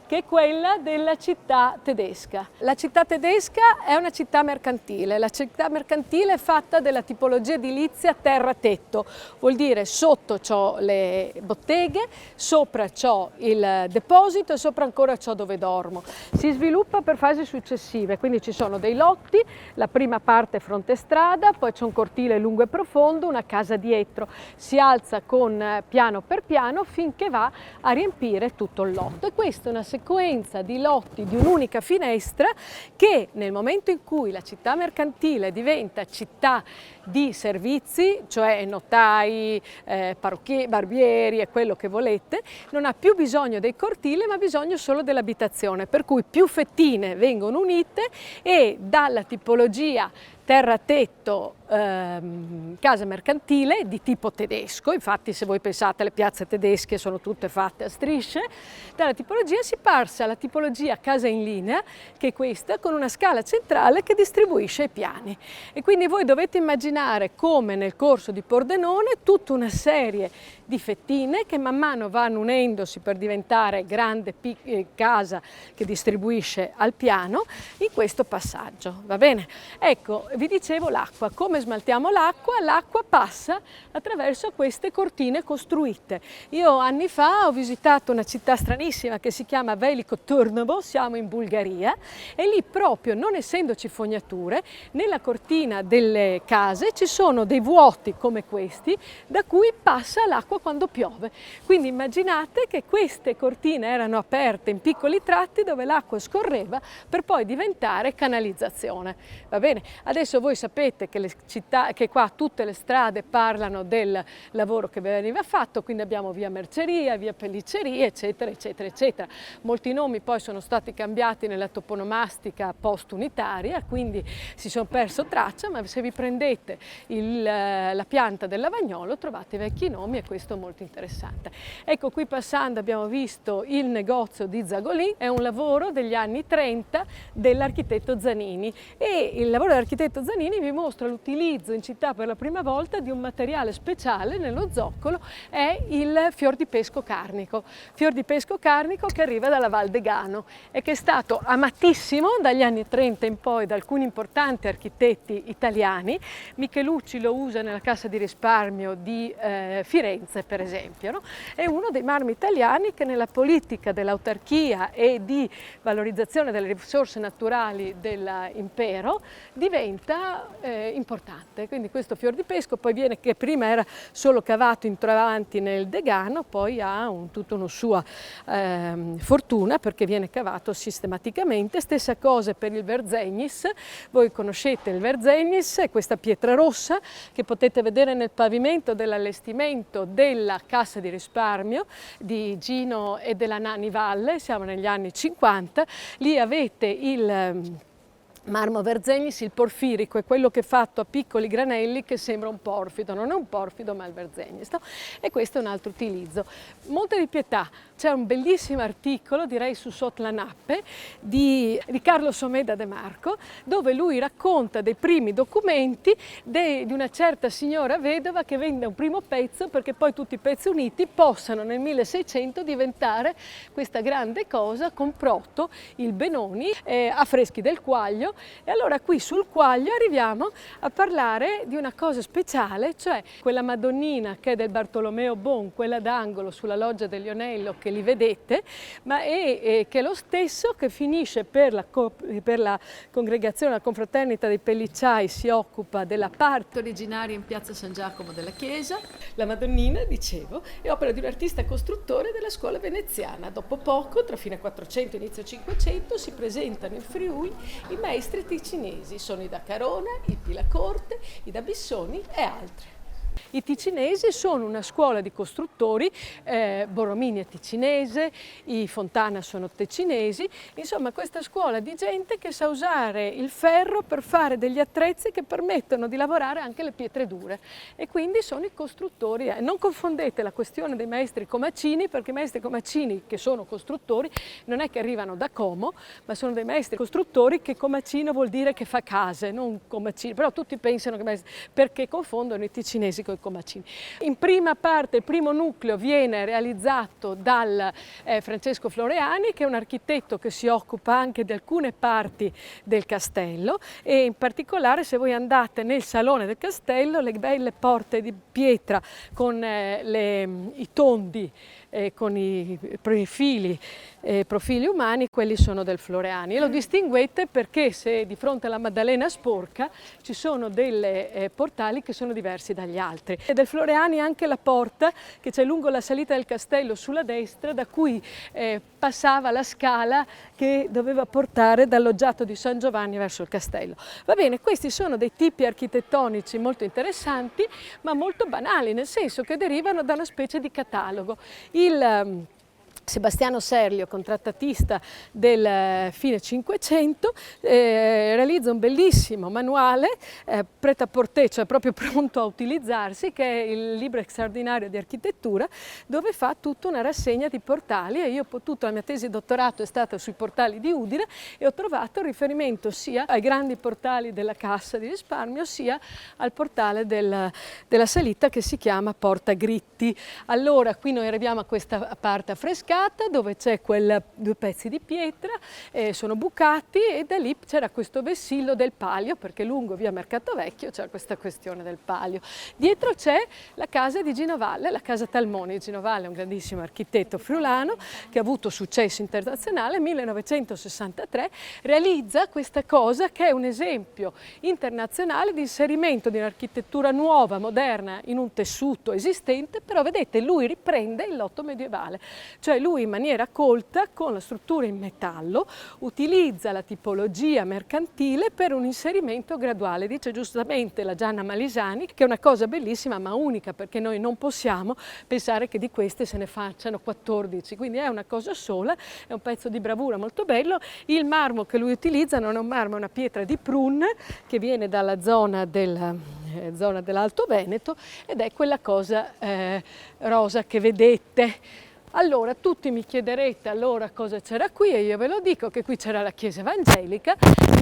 che è quella della città tedesca. La città tedesca è una città mercantile. La città mercantile è fatta della tipologia edilizia terra-tetto, vuol dire sotto c'ho le botteghe, sopra c'ho il deposito e sopra ancora c'ho dove dormo. Si sviluppa per fasi successive, quindi ci sono dei lotti, la prima parte è fronte strada, poi c'è un cortile lungo e profondo, una casa dietro, si alza con piano per piano finché va a riempire tutto il lotto, e questa è una sequenza di lotti di un'unica finestra che, nel momento in cui la città mercantile diventa città di servizi, cioè notai, parrucchieri, barbieri e quello che volete, non ha più bisogno dei cortili ma bisogno solo dell'abitazione, per cui più fettine vengono unite e dalla tipologia terra-tetto, casa mercantile di tipo tedesco, infatti se voi pensate alle piazze tedesche sono tutte fatte a strisce, dalla tipologia si passa alla tipologia casa in linea, che è questa, con una scala centrale che distribuisce i piani. E quindi voi dovete immaginare come nel corso di Pordenone tutta una serie di fettine che man mano vanno unendosi per diventare grande casa che distribuisce al piano in questo passaggio, va bene? Ecco, vi dicevo l'acqua, come smaltiamo l'acqua? L'acqua passa attraverso queste cortine costruite. Io anni fa ho visitato una città stranissima che si chiama Veliko Turnovo, siamo in Bulgaria, e lì proprio, non essendoci fognature, nella cortina delle case ci sono dei vuoti come questi da cui passa l'acqua quando piove. Quindi immaginate che queste cortine erano aperte in piccoli tratti dove l'acqua scorreva per poi diventare canalizzazione, va bene? Adesso voi sapete che le città, che qua tutte le strade parlano del lavoro che veniva fatto, quindi abbiamo via Merceria, via Pelliceria, eccetera, eccetera, eccetera. Molti nomi poi sono stati cambiati nella toponomastica post-unitaria, quindi si sono perso traccia, ma se vi prendete la pianta del Lavagnolo trovate i vecchi nomi, e questo è molto interessante. Ecco, qui passando abbiamo visto il negozio di Zagolin, è un lavoro degli anni 30 dell'architetto Zanini, e il lavoro dell'architetto Zanini vi mostra l'utilizzo in città per la prima volta di un materiale speciale nello zoccolo, è il fior di pesco carnico. Fior di pesco carnico che arriva dalla Val Degano e che è stato amatissimo dagli anni 30 in poi da alcuni importanti architetti italiani. Michelucci lo usa nella Cassa di risparmio di Firenze, per esempio, no? È uno dei marmi italiani che nella politica dell'autarchia e di valorizzazione delle risorse naturali dell'impero diventa importante. Quindi questo fior di pesco poi viene, che prima era solo cavato in travanti nel Degano, poi ha tutta una sua fortuna perché viene cavato sistematicamente. Stessa cosa per il Verzegnis, voi conoscete il Verzegnis, è questa pietra rossa che potete vedere nel pavimento dell'allestimento della Cassa di risparmio di Gino e della Nani Valle, siamo negli anni 50, lì avete il marmo Verzegnis, il porfirico, è quello che è fatto a piccoli granelli che sembra un porfido, non è un porfido ma è il Verzegnis, no? E questo è un altro utilizzo. Monte di Pietà, c'è un bellissimo articolo, direi su Sotlanappe, di Carlo Someda De Marco, dove lui racconta dei primi documenti di una certa signora vedova che vende un primo pezzo perché poi tutti i pezzi uniti possano nel 1600 diventare questa grande cosa con Proto, il Benoni, affreschi del Quaglio, Quaglio, e allora qui sul Quaglio arriviamo a parlare di una cosa speciale, cioè quella Madonnina che è del Bartolomeo Bon, quella d'angolo sulla loggia del Lionello che li vedete, ma è che è lo stesso che finisce per la congregazione, la confraternita dei Pellicciai, si occupa della parte originaria in piazza San Giacomo della chiesa. La Madonnina, dicevo, è opera di un artista costruttore della scuola veneziana. Dopo poco, tra fine 400 e inizio 500, si presentano in Friuli i maestri ticinesi, sono i da Carona, i Pilacorte, i da Bissoni e altri. I ticinesi sono una scuola di costruttori, Borromini è ticinese, i Fontana sono ticinesi, insomma questa scuola di gente che sa usare il ferro per fare degli attrezzi che permettono di lavorare anche le pietre dure, e quindi sono i costruttori. Non confondete la questione dei maestri comacini, perché i maestri comacini che sono costruttori non è che arrivano da Como, ma sono dei maestri costruttori, che comacino vuol dire che fa case, non comacino, però tutti pensano che perché confondono i ticinesi con i comacini. In prima parte, il primo nucleo viene realizzato dal Francesco Floreani, che è un architetto che si occupa anche di alcune parti del castello, e in particolare se voi andate nel salone del castello, le belle porte di pietra con i tondi, con i profili umani, quelli sono del Floreani, e lo distinguete perché se di fronte alla Maddalena sporca ci sono dei portali che sono diversi dagli altri. E del Floreani anche la porta che c'è lungo la salita del castello sulla destra, da cui passava la scala che doveva portare dal loggiato di San Giovanni verso il castello. Va bene, questi sono dei tipi architettonici molto interessanti, ma molto banali, nel senso che derivano da una specie di catalogo. Il Sebastiano Serlio, contrattatista del fine Cinquecento, realizza un bellissimo manuale prêt-à-porter, cioè proprio pronto a utilizzarsi, che è il libro extraordinario di architettura, dove fa tutta una rassegna di portali, e io ho potuto, la mia tesi di dottorato è stata sui portali di Udine, e ho trovato riferimento sia ai grandi portali della Cassa di risparmio, sia al portale della salita che si chiama Porta Gritti. Allora qui noi arriviamo a questa parte affrescata dove c'è due pezzi di pietra, sono bucati, e da lì c'era questo vessillo del Palio, perché lungo via Mercato Vecchio c'era questa questione del Palio. Dietro c'è la casa di Gino Valle, la casa Talmoni. Gino Valle è un grandissimo architetto friulano che ha avuto successo internazionale. Nel 1963 realizza questa cosa che è un esempio internazionale di inserimento di un'architettura nuova, moderna, in un tessuto esistente, però vedete, lui riprende il lotto medievale, cioè lui in maniera colta, con la struttura in metallo, utilizza la tipologia mercantile per un inserimento graduale. Dice giustamente la Gianna Malisani che è una cosa bellissima ma unica, perché noi non possiamo pensare che di queste se ne facciano 14, quindi è una cosa sola, è un pezzo di bravura molto bello. Il marmo che lui utilizza non è un marmo, è una pietra di Prun che viene dalla zona dell'Alto Veneto, ed è quella cosa rosa che vedete. Allora, tutti mi chiederete allora cosa c'era qui, e io ve lo dico che qui c'era la chiesa evangelica.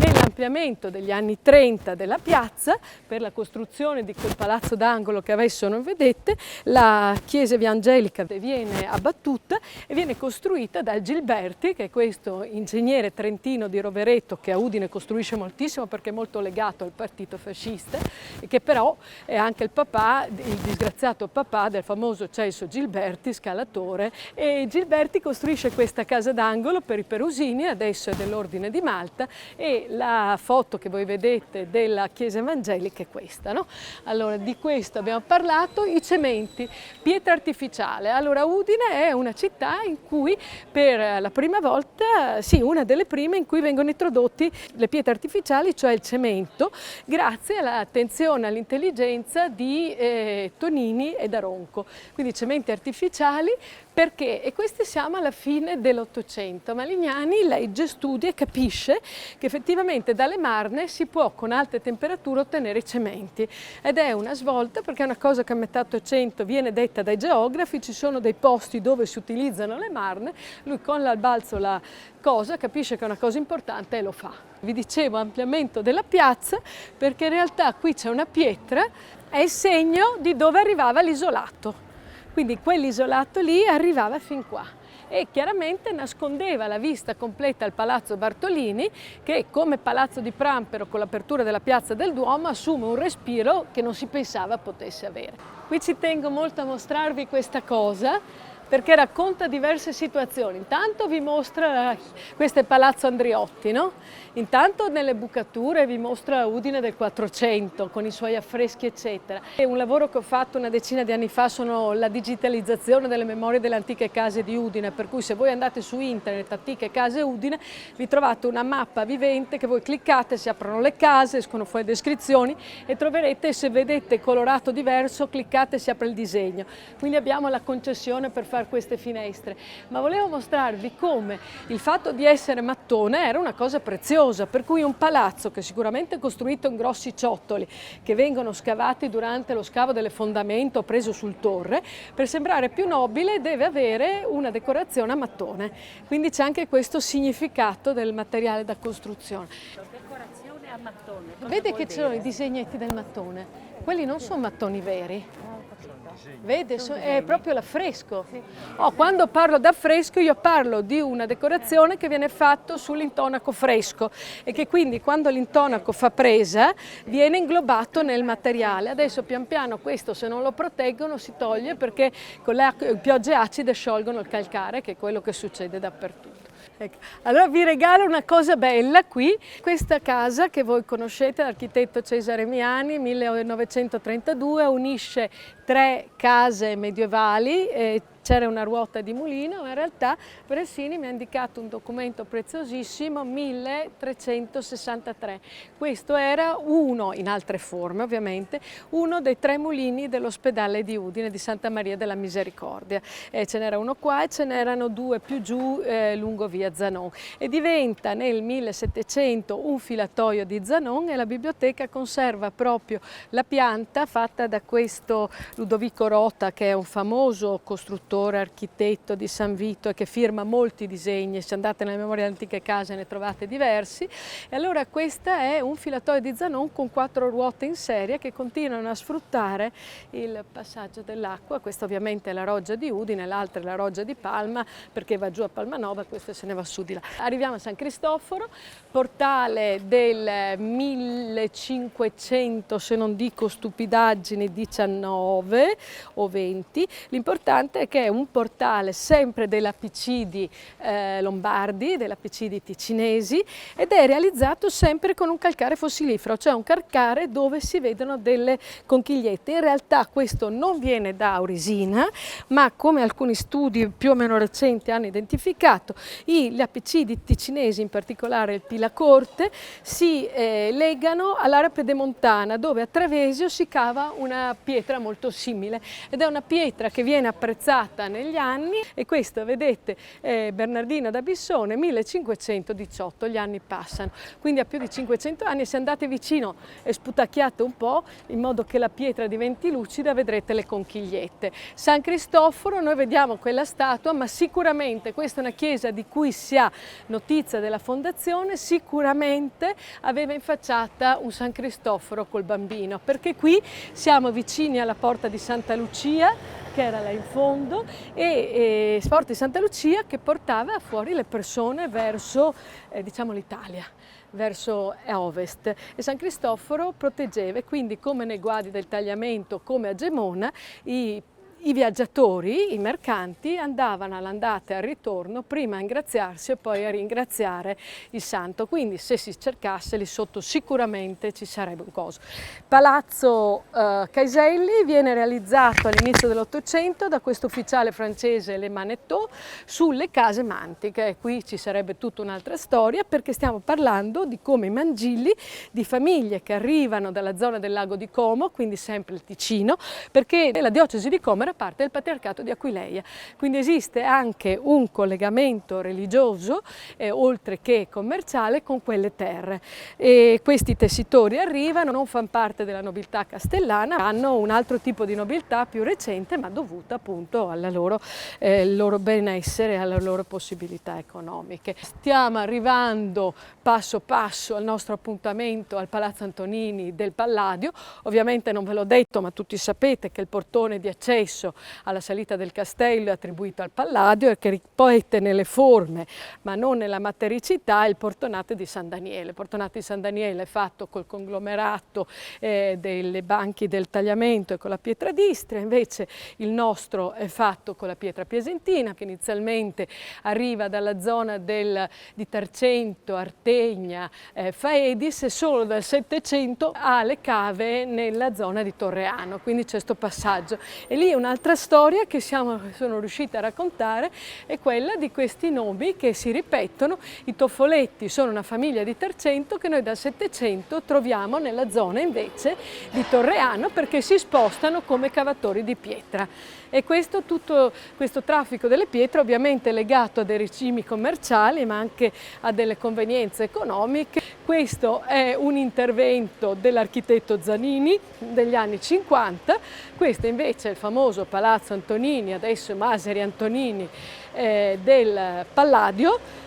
Nell'ampliamento degli anni 30 della piazza, per la costruzione di quel palazzo d'angolo che adesso non vedete, la chiesa evangelica viene abbattuta e viene costruita da Gilberti, che è questo ingegnere trentino di Rovereto, che a Udine costruisce moltissimo perché è molto legato al partito fascista, e che però è anche il papà, il disgraziato papà del famoso Celso Gilberti, scalatore. E Gilberti costruisce questa casa d'angolo per i Perusini, adesso è dell'Ordine di Malta, e la foto che voi vedete della chiesa evangelica è questa, no? Allora, di questo abbiamo parlato. I cementi, pietra artificiale. Allora, Udine è una città in cui per la prima volta, sì, una delle prime in cui vengono introdotti le pietre artificiali, cioè il cemento, grazie all'attenzione, all'intelligenza di Tonini e Daronco. Quindi cementi artificiali. Perché? E questi siamo alla fine dell'Ottocento. Malignani legge, studia e capisce che effettivamente dalle marne si può con alte temperature ottenere i cementi, ed è una svolta perché è una cosa che a metà Ottocento viene detta dai geografi. Ci sono dei posti dove si utilizzano le marne, lui con l'albalzo la cosa capisce che è una cosa importante e lo fa. Vi dicevo ampliamento della piazza perché in realtà qui c'è una pietra, è il segno di dove arrivava l'isolato. Quindi quell'isolato lì arrivava fin qua. e chiaramente nascondeva la vista completa al Palazzo Bartolini, che come Palazzo di Prampero con l'apertura della Piazza del Duomo assume un respiro che non si pensava potesse avere. Qui ci tengo molto a mostrarvi questa cosa, perché racconta diverse situazioni. Intanto vi mostra, questo è Palazzo Andriotti, no? Intanto nelle bucature vi mostra Udine del 400 con i suoi affreschi eccetera. E un lavoro che ho fatto una decina di anni fa sono la digitalizzazione delle memorie delle antiche case di Udine, per cui se voi andate su internet antiche case Udine vi trovate una mappa vivente che voi cliccate, si aprono le case, escono fuori descrizioni e troverete, se vedete colorato diverso, cliccate, si apre il disegno. Quindi abbiamo la concessione per fare queste finestre, ma volevo mostrarvi come il fatto di essere mattone era una cosa preziosa, per cui un palazzo che sicuramente è costruito in grossi ciottoli che vengono scavati durante lo scavo delle fondamenta preso sul torre, per sembrare più nobile deve avere una decorazione a mattone, quindi c'è anche questo significato del materiale da costruzione. Decorazione a mattone. Vede che ci sono i disegnetti del mattone, quelli non sono mattoni veri. Vede, è proprio l'affresco. Quando parlo d'affresco io parlo di una decorazione che viene fatta sull'intonaco fresco e che quindi quando l'intonaco fa presa viene inglobato nel materiale. Adesso pian piano questo, se non lo proteggono, si toglie perché con le piogge acide sciolgono il calcare, che è quello che succede dappertutto. Ecco. Allora vi regalo una cosa bella qui, questa casa che voi conoscete, l'architetto Cesare Miani, 1932, unisce 3 case medievali, c'era una ruota di mulino, ma in realtà Bressini mi ha indicato un documento preziosissimo, 1363. Questo era uno, in altre forme ovviamente, uno dei 3 mulini dell'ospedale di Udine, di Santa Maria della Misericordia. Ce n'era uno qua e ce n'erano 2 più giù lungo via Zanon. E diventa nel 1700 un filatoio di Zanon e la biblioteca conserva proprio la pianta fatta da questo Ludovico Rota, che è un famoso costruttore, architetto di San Vito e che firma molti disegni. Se andate nelle memorie delle antiche case ne trovate diversi. E allora questa è un filatoio di Zanon con 4 ruote in serie che continuano a sfruttare il passaggio dell'acqua. Questa ovviamente è la roggia di Udine, l'altra è la roggia di Palma perché va giù a Palmanova, questa se ne va su di là. Arriviamo a San Cristoforo, portale del 1500, se non dico stupidaggini, 19 o 20. L'importante è che è un portale sempre dell'Apicidi lombardi, dell'Apicidi ticinesi, ed è realizzato sempre con un calcare fossilifero, cioè un calcare dove si vedono delle conchigliette. In realtà questo non viene da Aurisina, ma come alcuni studi più o meno recenti hanno identificato, gli Apicidi ticinesi, in particolare il Pilacorte, si legano all'area pedemontana, dove a Travesio si cava una pietra molto simile, ed è una pietra che viene apprezzata negli anni, e questo vedete Bernardino da Bissone 1518, gli anni passano, quindi a più di 500 anni. Se andate vicino e sputacchiate un po' in modo che la pietra diventi lucida vedrete le conchigliette. San Cristoforo, noi vediamo quella statua, ma sicuramente questa è una chiesa di cui si ha notizia della fondazione, sicuramente aveva in facciata un San Cristoforo col bambino, perché qui siamo vicini alla porta di Santa Lucia, che era là in fondo, e Porta di Santa Lucia che portava fuori le persone verso diciamo l'Italia, verso ovest, e San Cristoforo proteggeva, quindi come nei guadi del Tagliamento, come a Gemona, i viaggiatori, i mercanti, andavano all'andata e al ritorno prima a ingraziarsi e poi a ringraziare il santo, quindi se si cercasse lì sotto sicuramente ci sarebbe un coso. Palazzo Caselli viene realizzato all'inizio dell'Ottocento da questo ufficiale francese Le Manettot sulle case mantiche, e qui ci sarebbe tutta un'altra storia, perché stiamo parlando di come i Mangilli, di famiglie che arrivano dalla zona del lago di Como, quindi sempre il Ticino, perché la diocesi di Como era parte del patriarcato di Aquileia, quindi esiste anche un collegamento religioso oltre che commerciale con quelle terre, e questi tessitori arrivano, non fanno parte della nobiltà castellana, hanno un altro tipo di nobiltà più recente, ma dovuta appunto al loro benessere e alle loro possibilità economiche. Stiamo arrivando passo passo al nostro appuntamento al Palazzo Antonini del Palladio. Ovviamente non ve l'ho detto, ma tutti sapete che il portone di accesso accesso alla salita del castello è attribuito al Palladio e che ripete nelle forme ma non nella matericità il Portonate di San Daniele. Il Portonate di San Daniele è fatto col conglomerato delle banchi del tagliamento e con la pietra d'Istria, invece il nostro è fatto con la pietra piesentina che inizialmente arriva dalla zona di Tarcento, Artegna, Faedis e solo dal 700 ha le cave nella zona di Torreano, quindi c'è questo passaggio. E lì un'altra storia che sono riuscita a raccontare è quella di questi nomi che si ripetono. I Toffoletti sono una famiglia di Tarcento che noi dal 700 troviamo nella zona invece di Torreano perché si spostano come cavatori di pietra. E tutto questo traffico delle pietre ovviamente è legato a dei regimi commerciali ma anche a delle convenienze economiche. Questo è un intervento dell'architetto Zanini degli anni 50, questo invece è il famoso Palazzo Antonini, adesso Maseri Antonini del Palladio,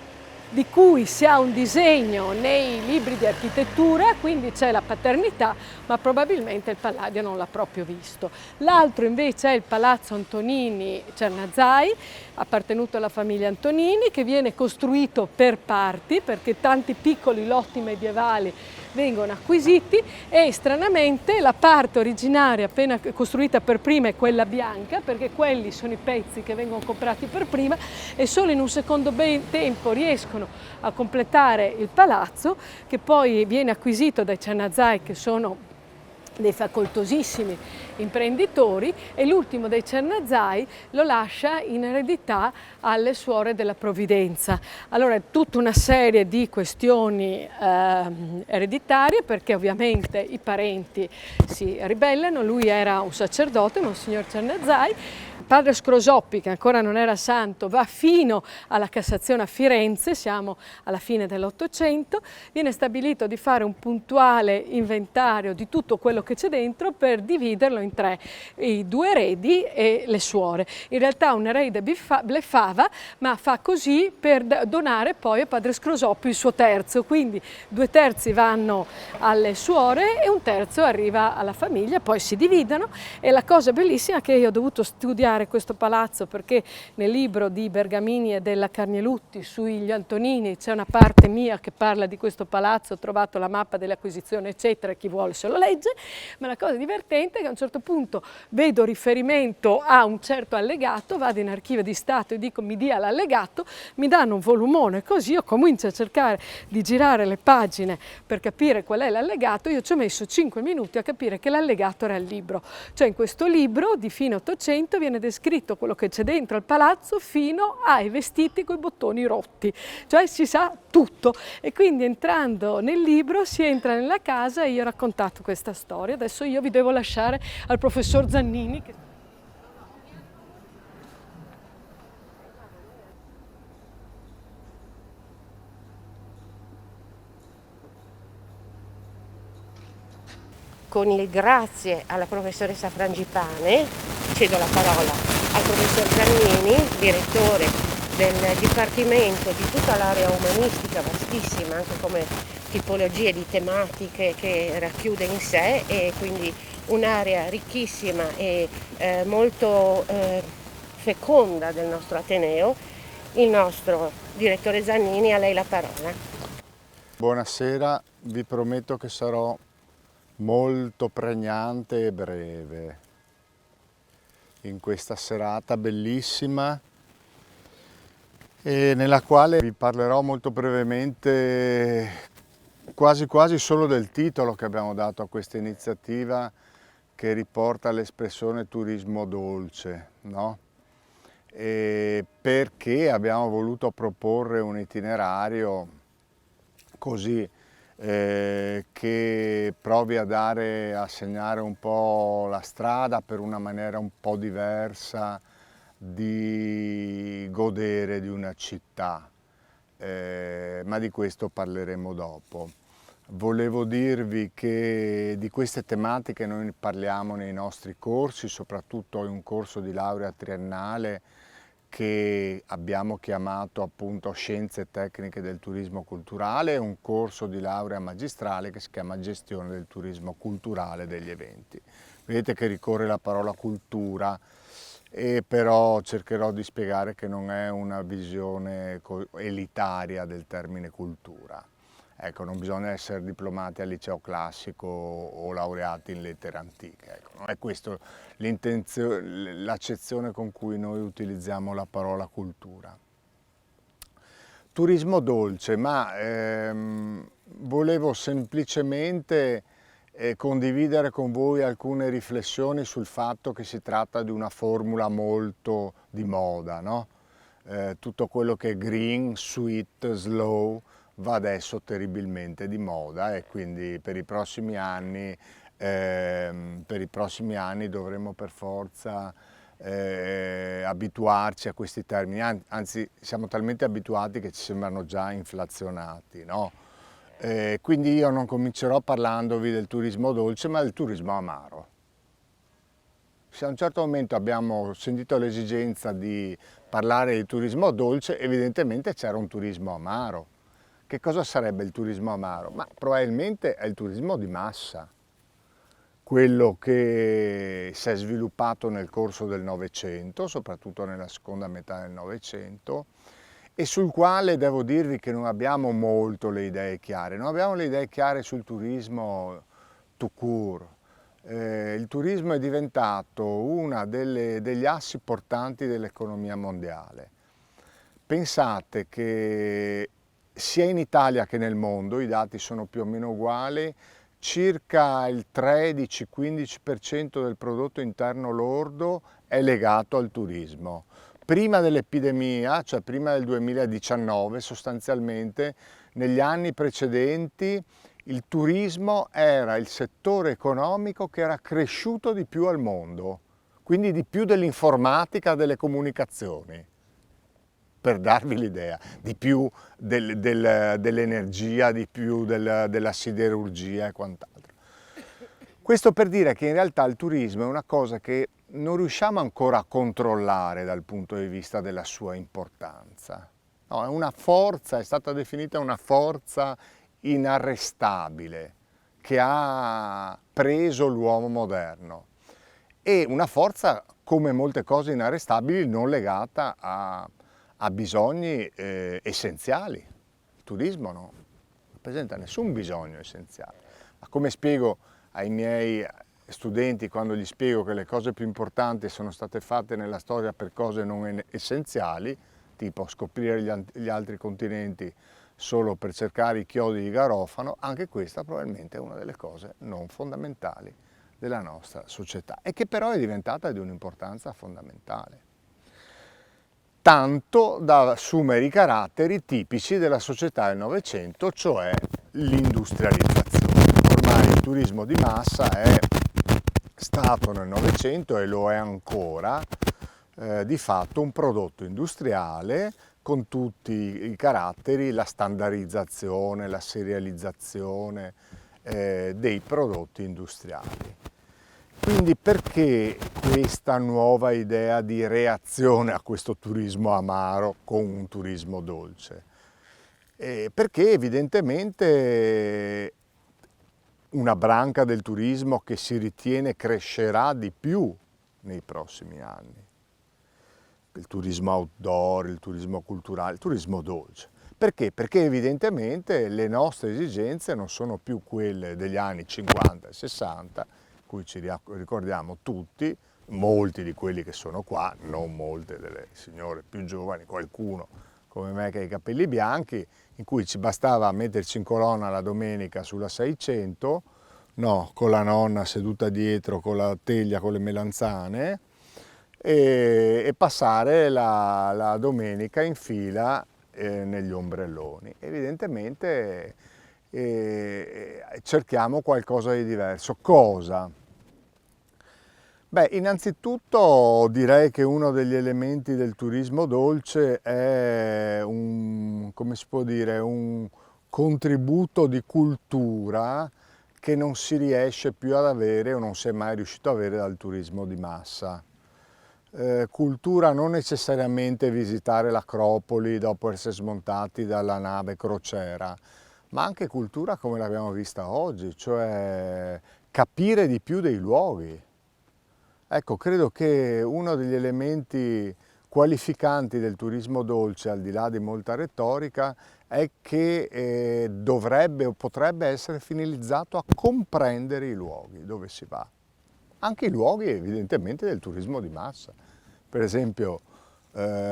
di cui si ha un disegno nei libri di architettura, quindi c'è la paternità, ma probabilmente il Palladio non l'ha proprio visto. L'altro invece è il Palazzo Antonini Cernazai, appartenuto alla famiglia Antonini, che viene costruito per parti, perché tanti piccoli lotti medievali vengono acquisiti e stranamente la parte originaria appena costruita per prima è quella bianca, perché quelli sono i pezzi che vengono comprati per prima e solo in un secondo tempo riescono a completare il palazzo, che poi viene acquisito dai Cernazai, che sono dei facoltosissimi imprenditori, e l'ultimo dei Cernazai lo lascia in eredità alle suore della Provvidenza. Allora è tutta una serie di questioni ereditarie, perché ovviamente i parenti si ribellano. Lui era un sacerdote, Monsignor Cernazai. Padre Scrosoppi, che ancora non era santo, va fino alla Cassazione a Firenze, siamo alla fine dell'Ottocento, viene stabilito di fare un puntuale inventario di tutto quello che c'è dentro per dividerlo in tre, i due eredi e le suore. In realtà un erede bleffava, ma fa così per donare poi a Padre Scrosoppi il suo terzo, quindi 2/3 vanno alle suore e 1/3 arriva alla famiglia, poi si dividono. E la cosa bellissima è che io ho dovuto studiare questo palazzo perché nel libro di Bergamini e della Carnielutti sugli Antonini c'è una parte mia che parla di questo palazzo, ho trovato la mappa delle acquisizioni eccetera, chi vuole se lo legge, ma la cosa divertente è che a un certo punto vedo riferimento a un certo allegato, vado in archivio di Stato e dico mi dia l'allegato, mi danno un volumone, così io comincio a cercare di girare le pagine per capire qual è l'allegato. Io ci ho messo 5 minuti a capire che l'allegato era il libro, cioè in questo libro di fine 800 viene descritto quello che c'è dentro al palazzo fino ai vestiti coi bottoni rotti, cioè si sa tutto. E quindi entrando nel libro si entra nella casa e io ho raccontato questa storia. Adesso io vi devo lasciare al professor Zannini. Con il grazie alla professoressa Frangipane cedo la parola al professor Zannini, direttore del Dipartimento di tutta l'area umanistica, vastissima anche come tipologie di tematiche che racchiude in sé, e quindi un'area ricchissima e molto feconda del nostro Ateneo. Il nostro direttore Zannini, a lei la parola. Buonasera, vi prometto che sarò molto pregnante e breve in questa serata bellissima e nella quale vi parlerò molto brevemente, quasi quasi solo del titolo che abbiamo dato a questa iniziativa, che riporta l'espressione turismo dolce, no? E perché abbiamo voluto proporre un itinerario così che provi a segnare un po' la strada per una maniera un po' diversa di godere di una città, ma di questo parleremo dopo. Volevo dirvi che di queste tematiche noi parliamo nei nostri corsi, soprattutto in un corso di laurea triennale che abbiamo chiamato appunto Scienze e Tecniche del Turismo Culturale, e un corso di laurea magistrale che si chiama Gestione del Turismo Culturale degli Eventi. Vedete che ricorre la parola cultura e però cercherò di spiegare che non è una visione elitaria del termine cultura. Ecco, non bisogna essere diplomati al liceo classico o laureati in lettere antiche. Ecco, non è questa l'accezione con cui noi utilizziamo la parola cultura. Turismo dolce, ma volevo semplicemente condividere con voi alcune riflessioni sul fatto che si tratta di una formula molto di moda, no? Tutto quello che è green, sweet, slow va adesso terribilmente di moda e quindi per i prossimi anni dovremo per forza abituarci a questi termini, anzi siamo talmente abituati che ci sembrano già inflazionati, no? Quindi io non comincerò parlandovi del turismo dolce, ma del turismo amaro. Se a un certo momento abbiamo sentito l'esigenza di parlare di turismo dolce, evidentemente c'era un turismo amaro. Che cosa sarebbe il turismo amaro? Ma probabilmente è il turismo di massa, quello che si è sviluppato nel corso del Novecento, soprattutto nella seconda metà del Novecento, e sul quale devo dirvi che non abbiamo molto le idee chiare. Non abbiamo le idee chiare sul turismo tout court. Il turismo è diventato uno degli assi portanti dell'economia mondiale. Pensate che sia in Italia che nel mondo, i dati sono più o meno uguali, circa il 13-15% del prodotto interno lordo è legato al turismo. Prima dell'epidemia, cioè prima del 2019, sostanzialmente negli anni precedenti il turismo era il settore economico che era cresciuto di più al mondo, quindi di più dell'informatica, delle comunicazioni, per darvi l'idea, di più dell'energia, di più della siderurgia e quant'altro. Questo per dire che in realtà il turismo è una cosa che non riusciamo ancora a controllare dal punto di vista della sua importanza. No, è una forza, è stata definita una forza inarrestabile che ha preso l'uomo moderno e una forza, come molte cose inarrestabili, non legata a bisogni essenziali. Il turismo non rappresenta nessun bisogno essenziale. Ma come spiego ai miei studenti quando gli spiego che le cose più importanti sono state fatte nella storia per cose non essenziali, tipo scoprire gli altri continenti solo per cercare i chiodi di garofano, anche questa probabilmente è una delle cose non fondamentali della nostra società e che però è diventata di un'importanza fondamentale. Tanto da assumere i caratteri tipici della società del Novecento, cioè l'industrializzazione. Ormai il turismo di massa è stato nel Novecento e lo è ancora di fatto un prodotto industriale con tutti i caratteri, la standardizzazione, la serializzazione dei prodotti industriali. Quindi perché questa nuova idea di reazione a questo turismo amaro con un turismo dolce? Perché evidentemente una branca del turismo che si ritiene crescerà di più nei prossimi anni. Il turismo outdoor, il turismo culturale, il turismo dolce. Perché? Perché evidentemente le nostre esigenze non sono più quelle degli anni 50 e 60, cui ci ricordiamo tutti, molti di quelli che sono qua, non molte delle signore più giovani, qualcuno come me che ha i capelli bianchi, in cui ci bastava metterci in colonna la domenica sulla 600, no, con la nonna seduta dietro con la teglia con le melanzane e passare la domenica in fila negli ombrelloni. Evidentemente cerchiamo qualcosa di diverso. Cosa? Beh, innanzitutto direi che uno degli elementi del turismo dolce è come si può dire, un contributo di cultura che non si riesce più ad avere o non si è mai riuscito ad avere dal turismo di massa. Cultura non necessariamente visitare l'Acropoli dopo essere smontati dalla nave crociera, ma anche cultura come l'abbiamo vista oggi, cioè capire di più dei luoghi. Ecco, credo che uno degli elementi qualificanti del turismo dolce, al di là di molta retorica, è che dovrebbe o potrebbe essere finalizzato a comprendere i luoghi dove si va. Anche i luoghi evidentemente del turismo di massa. Per esempio,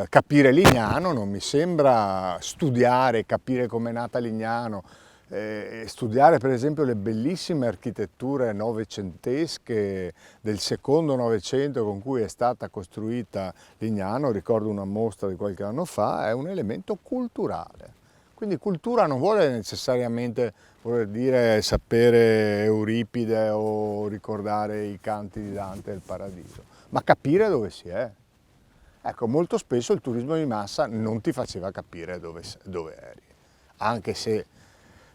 capire Lignano non mi sembra studiare, capire com'è nata Lignano, studiare per esempio le bellissime architetture novecentesche del secondo Novecento con cui è stata costruita Lignano, ricordo una mostra di qualche anno fa, è un elemento culturale. Quindi cultura non vuole necessariamente voler dire sapere Euripide o ricordare i canti di Dante del Paradiso, ma capire dove si è. Ecco, molto spesso il turismo di massa non ti faceva capire dove eri, anche se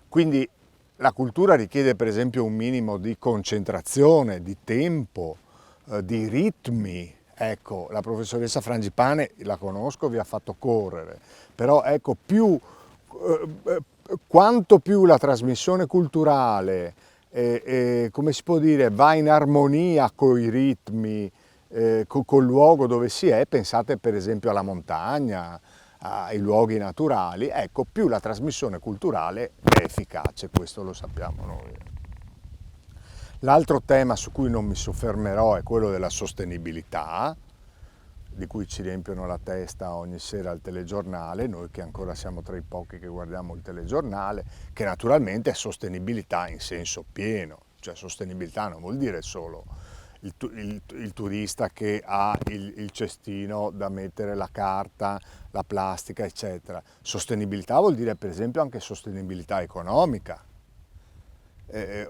quindi la cultura richiede per esempio un minimo di concentrazione, di tempo, di ritmi. Ecco, la professoressa Frangipane, la conosco, vi ha fatto correre, però ecco, quanto più la trasmissione culturale come si può dire, va in armonia con i ritmi, col luogo dove si è, pensate per esempio alla montagna, ai luoghi naturali, ecco, più la trasmissione culturale è efficace, questo lo sappiamo noi. L'altro tema su cui non mi soffermerò è quello della sostenibilità, di cui ci riempiono la testa ogni sera al telegiornale, noi che ancora siamo tra i pochi che guardiamo il telegiornale, che naturalmente è sostenibilità in senso pieno, cioè sostenibilità non vuol dire solo il turista che ha il cestino da mettere la carta, la plastica, eccetera. Sostenibilità vuol dire per esempio anche sostenibilità economica.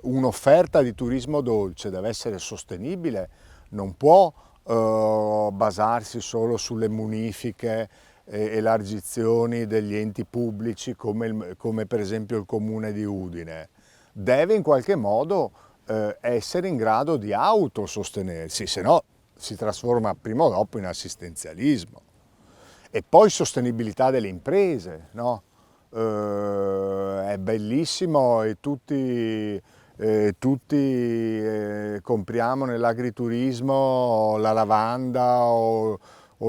Un'offerta di turismo dolce deve essere sostenibile, non può basarsi solo sulle munifiche e elargizioni degli enti pubblici come per esempio il Comune di Udine. Deve in qualche modo essere in grado di autosostenersi, se no si trasforma prima o dopo in assistenzialismo. E poi sostenibilità delle imprese, no? È bellissimo e tutti compriamo nell'agriturismo la lavanda o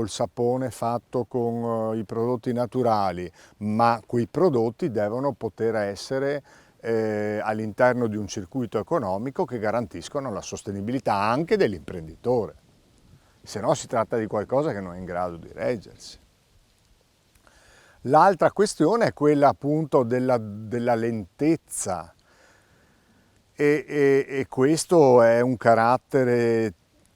il sapone fatto con i prodotti naturali, ma quei prodotti devono poter essere all'interno di un circuito economico che garantiscono la sostenibilità anche dell'imprenditore, se no si tratta di qualcosa che non è in grado di reggersi. L'altra questione è quella appunto della lentezza e questo è un carattere,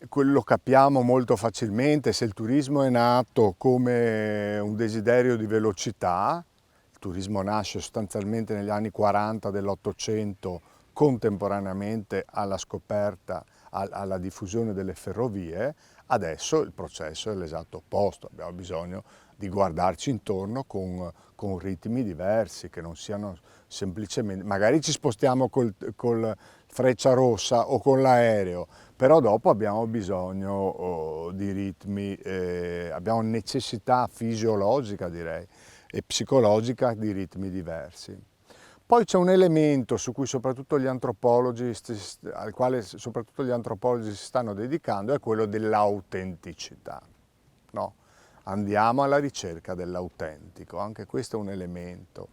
lo capiamo molto facilmente, se il turismo è nato come un desiderio di velocità. Il turismo nasce sostanzialmente negli anni 40 dell'Ottocento, contemporaneamente alla scoperta, alla diffusione delle ferrovie. Adesso il processo è l'esatto opposto, abbiamo bisogno di guardarci intorno con ritmi diversi, che non siano semplicemente, magari ci spostiamo col Frecciarossa o con l'aereo, però dopo abbiamo bisogno di ritmi, abbiamo necessità fisiologica direi e psicologica di ritmi diversi. Poi c'è un elemento su cui soprattutto gli antropologi, al quale soprattutto gli antropologi si stanno dedicando, è quello dell'autenticità. No? Andiamo alla ricerca dell'autentico, anche questo è un elemento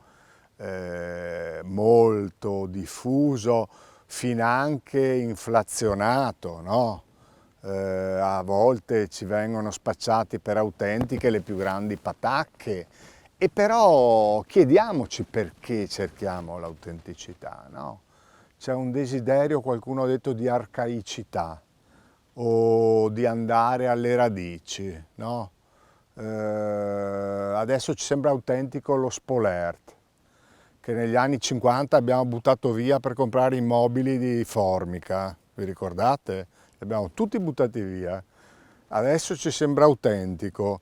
molto diffuso, finanche inflazionato, no? A volte ci vengono spacciati per autentiche le più grandi patacche, e però chiediamoci perché cerchiamo l'autenticità, no? C'è un desiderio, qualcuno ha detto, di arcaicità o di andare alle radici, no? Adesso ci sembra autentico lo Spolert, che negli anni 50 abbiamo buttato via per comprare i mobili di Formica, vi ricordate? Li abbiamo tutti buttati via. Adesso ci sembra autentico.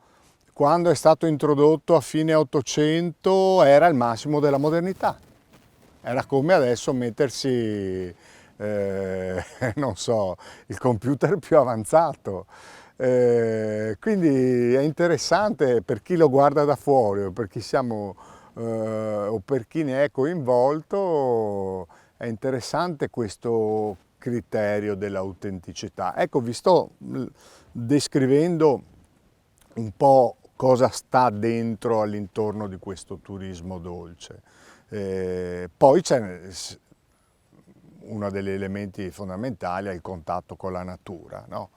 Quando è stato introdotto a fine 800 era il massimo della modernità. Era come adesso mettersi, non so, il computer più avanzato. Quindi è interessante per chi lo guarda da fuori o per chi o per chi ne è coinvolto, è interessante questo criterio dell'autenticità. Ecco, vi sto descrivendo un po' cosa sta dentro all'intorno di questo turismo dolce. Poi c'è uno degli elementi fondamentali, è il contatto con la natura, no?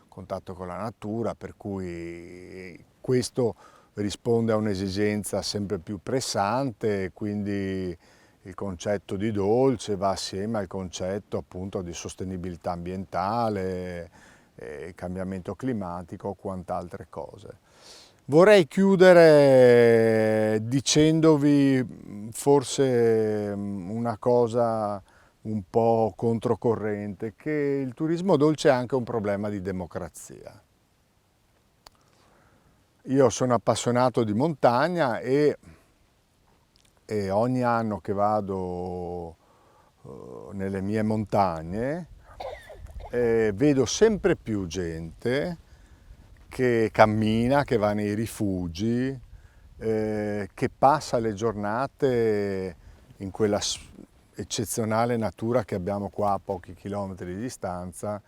Contatto con la natura, per cui questo risponde a un'esigenza sempre più pressante, quindi il concetto di dolce va assieme al concetto appunto di sostenibilità ambientale, cambiamento climatico o quant'altre cose. Vorrei chiudere dicendovi forse una cosa un po' controcorrente, che il turismo dolce è anche un problema di democrazia. Io sono appassionato di montagna e ogni anno che vado nelle mie montagne vedo sempre più gente che cammina, che va nei rifugi, che passa le giornate in quella eccezionale natura che abbiamo qua a pochi chilometri di distanza,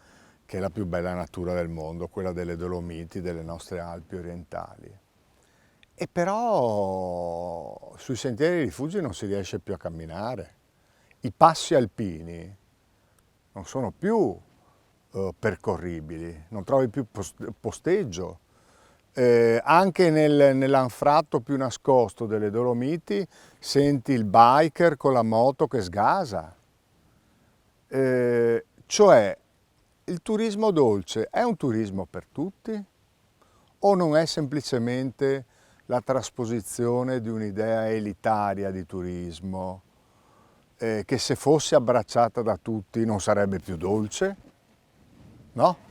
che è la più bella natura del mondo, quella delle Dolomiti, delle nostre Alpi orientali. E però sui sentieri di rifugi non si riesce più a camminare. I passi alpini non sono più percorribili, non trovi più posteggio. Anche nell'anfratto più nascosto delle Dolomiti senti il biker con la moto che sgasa. Cioè, il turismo dolce è un turismo per tutti o non è semplicemente la trasposizione di un'idea elitaria di turismo che se fosse abbracciata da tutti non sarebbe più dolce? No?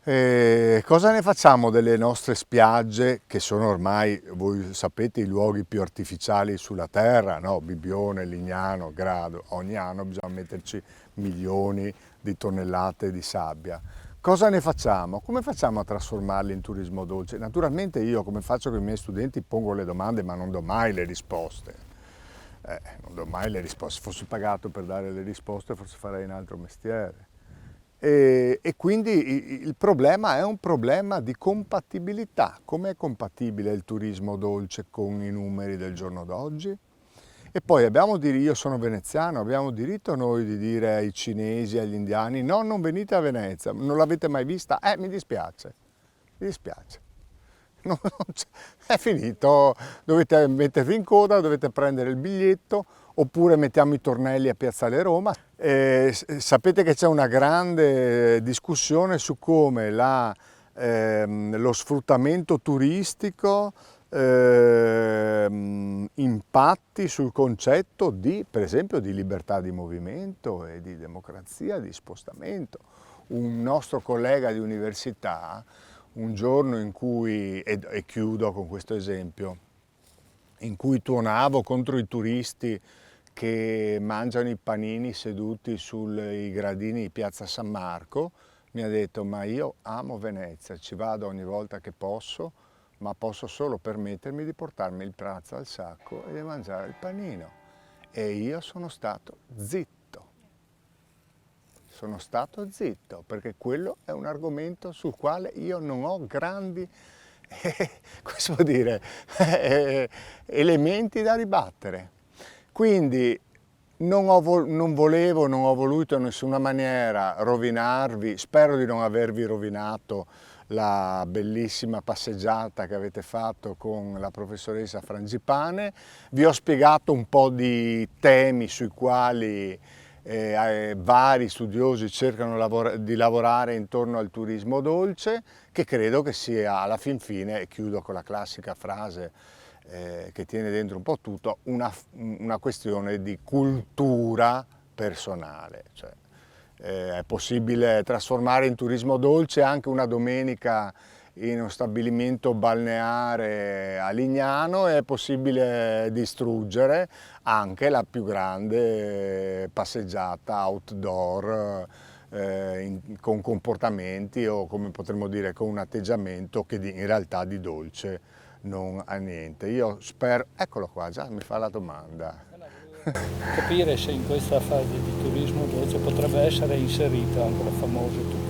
Cosa ne facciamo delle nostre spiagge, che sono ormai, voi sapete, i luoghi più artificiali sulla terra, no? Bibbione, Lignano, Grado, ogni anno bisogna metterci milioni di tonnellate di sabbia. Cosa ne facciamo? Come facciamo a trasformarli in turismo dolce? Naturalmente io, come faccio con i miei studenti, pongo le domande ma non do mai le risposte. Non do mai le risposte. Se fossi pagato per dare le risposte forse farei un altro mestiere. E quindi il problema è un problema di compatibilità. Come è compatibile il turismo dolce con i numeri del giorno d'oggi? E poi io sono veneziano, abbiamo diritto noi di dire ai cinesi, agli indiani, no, non venite a Venezia, non l'avete mai vista? Mi dispiace, è finito, dovete mettervi in coda, dovete prendere il biglietto, oppure mettiamo i tornelli a Piazzale Roma. Sapete che c'è una grande discussione su come lo sfruttamento turistico impatti sul concetto per esempio, di libertà di movimento e di democrazia, di spostamento. Un nostro collega di università, un giorno in cui, e chiudo con questo esempio, in cui tuonavo contro i turisti che mangiano i panini seduti sui gradini di Piazza San Marco, mi ha detto: ma io amo Venezia, ci vado ogni volta che posso, ma posso solo permettermi di portarmi il pranzo al sacco e di mangiare il panino. E io sono stato zitto. Sono stato zitto, perché quello è un argomento sul quale io non ho grandi cosa vuol dire? Elementi da ribattere. Quindi non ho voluto in nessuna maniera rovinarvi, spero di non avervi rovinato la bellissima passeggiata che avete fatto con la professoressa Frangipane. Vi ho spiegato un po' di temi sui quali vari studiosi cercano di lavorare intorno al turismo dolce, che credo che sia alla fin fine, e chiudo con la classica frase che tiene dentro un po' tutto, una questione di cultura personale. Cioè, è possibile trasformare in turismo dolce anche una domenica in uno stabilimento balneare a Lignano, è possibile distruggere anche la più grande passeggiata outdoor con comportamenti, o come potremmo dire con un atteggiamento che in realtà di dolce non ha niente. Io spero, eccolo qua, già mi fa la domanda. Capire se in questa fase di turismo dolce potrebbe essere inserito anche il famoso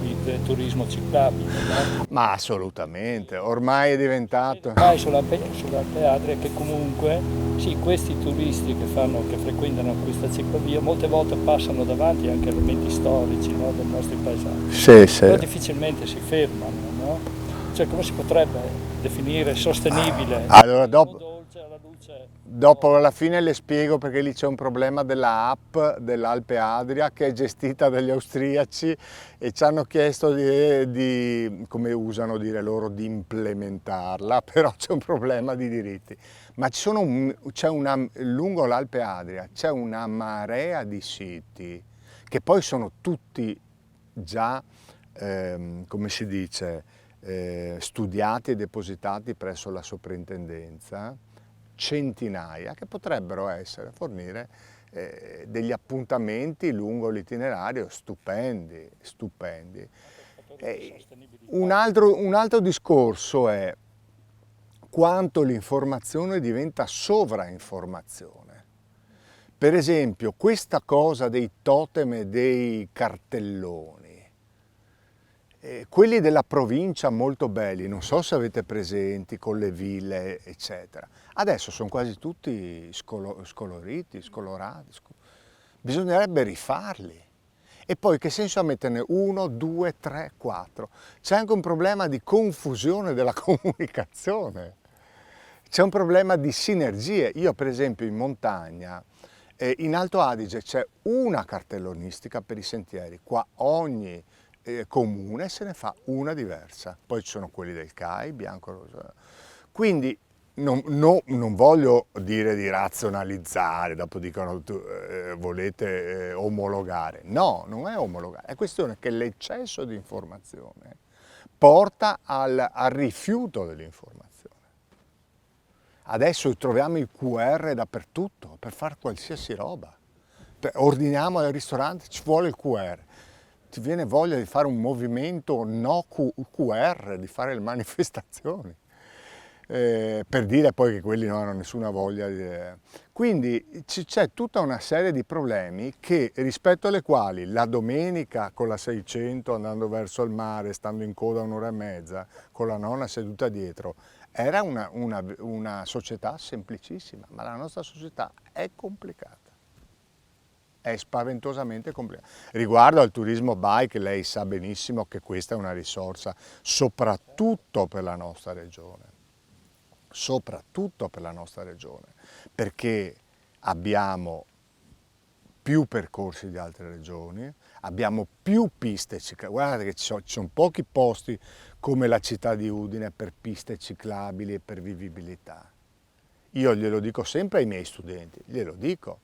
turismo ciclabile, no? Ma assolutamente, ormai è diventato... Ormai sull'Alpe Adria che comunque, sì, questi turisti che frequentano questa ciclovia molte volte passano davanti anche a elementi storici, no, del nostro paesaggio, Sì. però difficilmente si fermano, no? Cioè come si potrebbe definire sostenibile Allora, il dopo- turismo dolce alla luce? Dopo alla fine le spiego perché lì c'è un problema della app dell'Alpe Adria che è gestita dagli austriaci e ci hanno chiesto come usano dire loro, di implementarla, però c'è un problema di diritti. Ma lungo l'Alpe Adria c'è una marea di siti che poi sono tutti già, come si dice, studiati e depositati presso la soprintendenza, centinaia che potrebbero fornire degli appuntamenti lungo l'itinerario stupendi. Un altro discorso è quanto l'informazione diventa sovrainformazione. Per esempio, questa cosa dei totem e dei cartelloni, quelli della provincia molto belli, non so se avete presenti, con le ville, eccetera. Adesso sono quasi tutti scoloriti, scolorati. Bisognerebbe rifarli. E poi che senso ha metterne 1, 2, 3, 4? C'è anche un problema di confusione della comunicazione. C'è un problema di sinergie. Io per esempio in montagna, in Alto Adige c'è una cartellonistica per i sentieri, qua ogni comune se ne fa una diversa, poi ci sono quelli del CAI, bianco, rosa. Quindi non voglio dire di razionalizzare, dopo dicono volete omologare. No, non è omologare, è questione che l'eccesso di informazione porta al rifiuto dell'informazione. Adesso troviamo i QR dappertutto per fare qualsiasi roba. Ordiniamo al ristorante, ci vuole il QR. Ti viene voglia di fare un movimento no QR, di fare le manifestazioni, per dire poi che quelli non hanno nessuna voglia di... Quindi c'è tutta una serie di problemi rispetto alle quali la domenica con la 600 andando verso il mare, stando in coda 1 ora e mezza, con la nonna seduta dietro, era una società semplicissima, ma la nostra società è complicata. È spaventosamente complicato. Riguardo al turismo bike, lei sa benissimo che questa è una risorsa soprattutto per la nostra regione, perché abbiamo più percorsi di altre regioni, abbiamo più piste ciclabili. Guardate che ci sono pochi posti come la città di Udine per piste ciclabili e per vivibilità. Io glielo dico sempre ai miei studenti, glielo dico.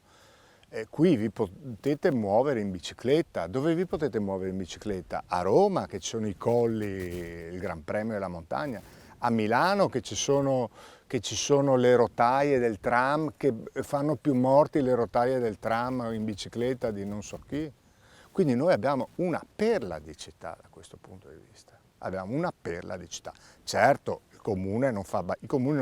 Qui vi potete muovere in bicicletta. Dove vi potete muovere in bicicletta? A Roma, che ci sono i colli, il Gran Premio della Montagna, a Milano che ci sono le rotaie del tram, che fanno più morti le rotaie del tram in bicicletta di non so chi. Quindi noi abbiamo una perla di città da questo punto di vista. Abbiamo una perla di città. Certo, i comuni non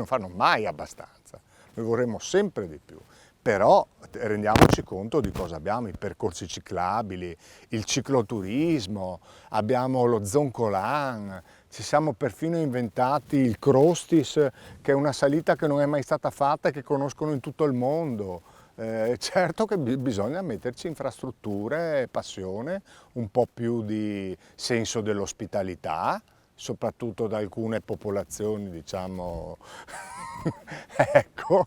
fanno mai abbastanza, noi vorremmo sempre di più. Però rendiamoci conto di cosa abbiamo: i percorsi ciclabili, il cicloturismo, abbiamo lo Zoncolan, ci siamo perfino inventati il Crostis, che è una salita che non è mai stata fatta e che conoscono in tutto il mondo. Certo che bisogna metterci infrastrutture, passione, un po' più di senso dell'ospitalità, soprattutto da alcune popolazioni, diciamo, ecco.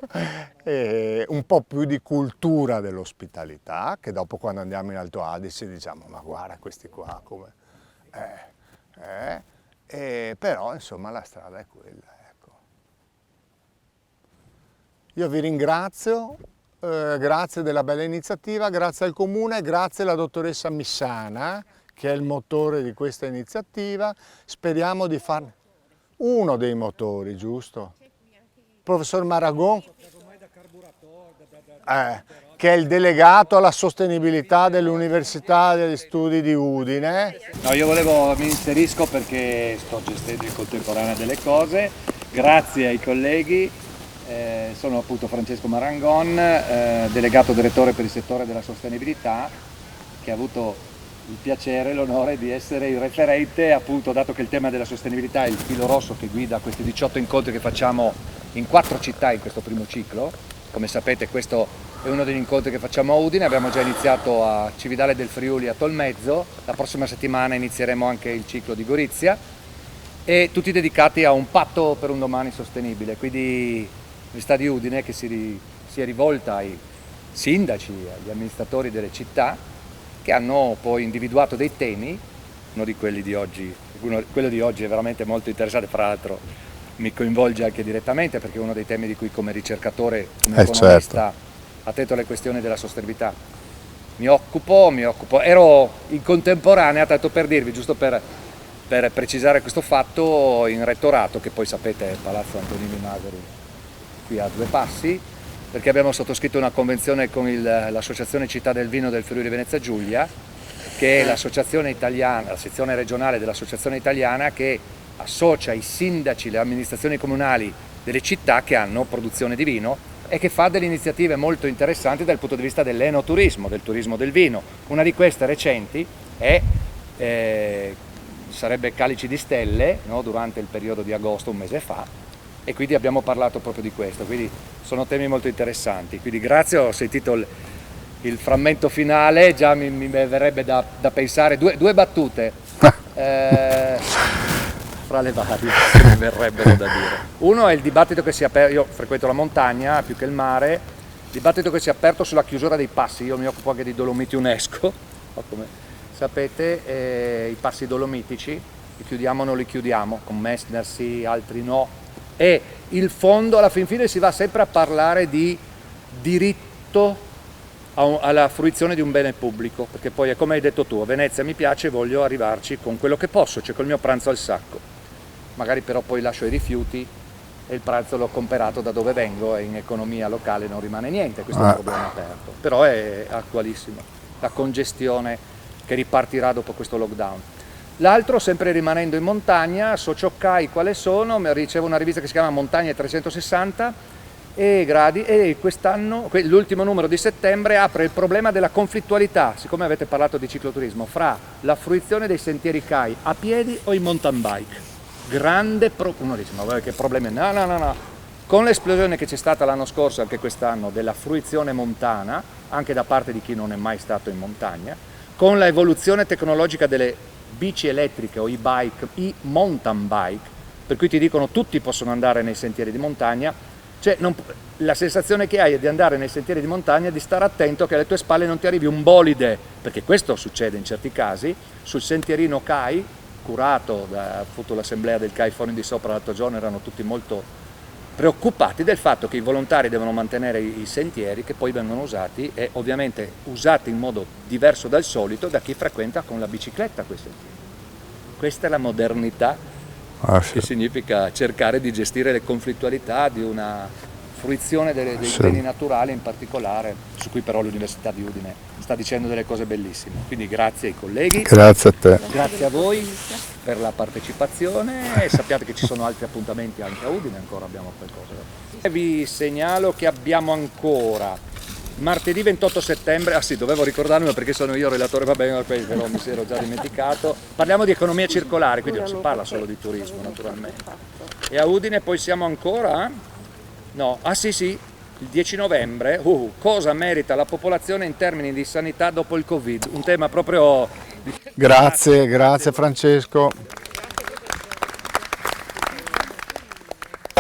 Un po' più di cultura dell'ospitalità, che dopo quando andiamo in Alto Adige diciamo ma guarda questi qua come... però insomma la strada è quella, ecco. Io vi ringrazio, grazie della bella iniziativa, grazie al Comune, grazie alla dottoressa Missana che è il motore di questa iniziativa. Speriamo di farne uno dei motori, giusto? Professor Maragon, che è il delegato alla sostenibilità dell'Università degli Studi di Udine. No, mi inserisco perché sto gestendo in contemporanea delle cose, grazie ai colleghi Sono appunto Francesco Marangon, delegato direttore per il settore della sostenibilità, che ha avuto il piacere e l'onore di essere il referente, appunto, dato che il tema della sostenibilità è il filo rosso che guida questi 18 incontri che facciamo in 4 città in questo primo ciclo. Come sapete, questo è uno degli incontri che facciamo a Udine, abbiamo già iniziato a Cividale del Friuli, a Tolmezzo, la prossima settimana inizieremo anche il ciclo di Gorizia, e tutti dedicati a un patto per un domani sostenibile. Quindi l'Università di Udine, che si è rivolta ai sindaci, agli amministratori delle città, che hanno poi individuato dei temi, uno di quelli di oggi, quello di oggi è veramente molto interessante, fra l'altro mi coinvolge anche direttamente perché è uno dei temi di cui come ricercatore, come economista, attento alle questioni della sostenibilità, mi occupo, ero in contemporanea, tanto per dirvi, giusto per precisare questo fatto, in rettorato, che poi sapete è Palazzo Antonini Maseri, qui a 2 passi, perché abbiamo sottoscritto una convenzione con l'Associazione Città del Vino del Friuli Venezia Giulia, che è l'associazione italiana, la sezione regionale dell'Associazione Italiana, che associa i sindaci, le amministrazioni comunali delle città che hanno produzione di vino e che fa delle iniziative molto interessanti dal punto di vista dell'enoturismo, del turismo del vino. Una di queste recenti sarebbe Calici di Stelle, no? Durante il periodo di agosto, un mese fa, e quindi abbiamo parlato proprio di questo, quindi sono temi molto interessanti. Quindi grazie, ho sentito il frammento finale, già mi verrebbe da pensare due battute fra le varie che mi verrebbero da dire. Uno è il dibattito che si è aperto, io frequento la montagna più che il mare, il dibattito che si è aperto sulla chiusura dei passi. Io mi occupo anche di Dolomiti UNESCO, come sapete, i passi dolomitici, li chiudiamo o non li chiudiamo, con Messner sì, altri no, e il fondo alla fin fine si va sempre a parlare di diritto alla fruizione di un bene pubblico, perché poi è come hai detto tu, a Venezia mi piace, voglio arrivarci con quello che posso, cioè col mio pranzo al sacco, magari però poi lascio i rifiuti e il pranzo l'ho comperato da dove vengo e in economia locale non rimane niente, questo è un problema aperto, però è attualissimo, la congestione che ripartirà dopo questo lockdown. L'altro, sempre rimanendo in montagna, Socioccai quale sono, ricevo una rivista che si chiama Montagne 360 e quest'anno, l'ultimo numero di settembre, apre il problema della conflittualità, siccome avete parlato di cicloturismo, fra la fruizione dei sentieri CAI a piedi o in mountain bike. Uno dice, ma che problemi? No. Con l'esplosione che c'è stata l'anno scorso, anche quest'anno, della fruizione montana, anche da parte di chi non è mai stato in montagna, con la evoluzione tecnologica delle bici elettriche o e-bike, mountain bike, per cui ti dicono tutti possono andare nei sentieri di montagna, cioè la sensazione che hai è di andare nei sentieri di montagna, di stare attento che alle tue spalle non ti arrivi un bolide, perché questo succede in certi casi, sul sentierino CAI, curato da appunto l'assemblea del CAI Foni di Sopra l'altro giorno, erano tutti molto preoccupati del fatto che i volontari devono mantenere i sentieri che poi vengono usati e ovviamente usati in modo diverso dal solito da chi frequenta con la bicicletta quei sentieri. Questa è la modernità, che significa cercare di gestire le conflittualità di una fruizione dei beni naturali in particolare, su cui però l'Università di Udine sta dicendo delle cose bellissime. Quindi grazie ai colleghi. Grazie a te. Grazie a voi per la partecipazione e sappiate che ci sono altri appuntamenti anche a Udine, ancora abbiamo qualcosa. E vi segnalo che abbiamo ancora martedì 28 settembre, dovevo ricordarmi perché sono io relatore, va bene, però mi ero già dimenticato, parliamo di economia circolare, quindi non si parla solo di turismo naturalmente. E a Udine poi siamo ancora, il 10 novembre, cosa merita la popolazione in termini di sanità dopo il Covid, un tema proprio... Grazie Francesco.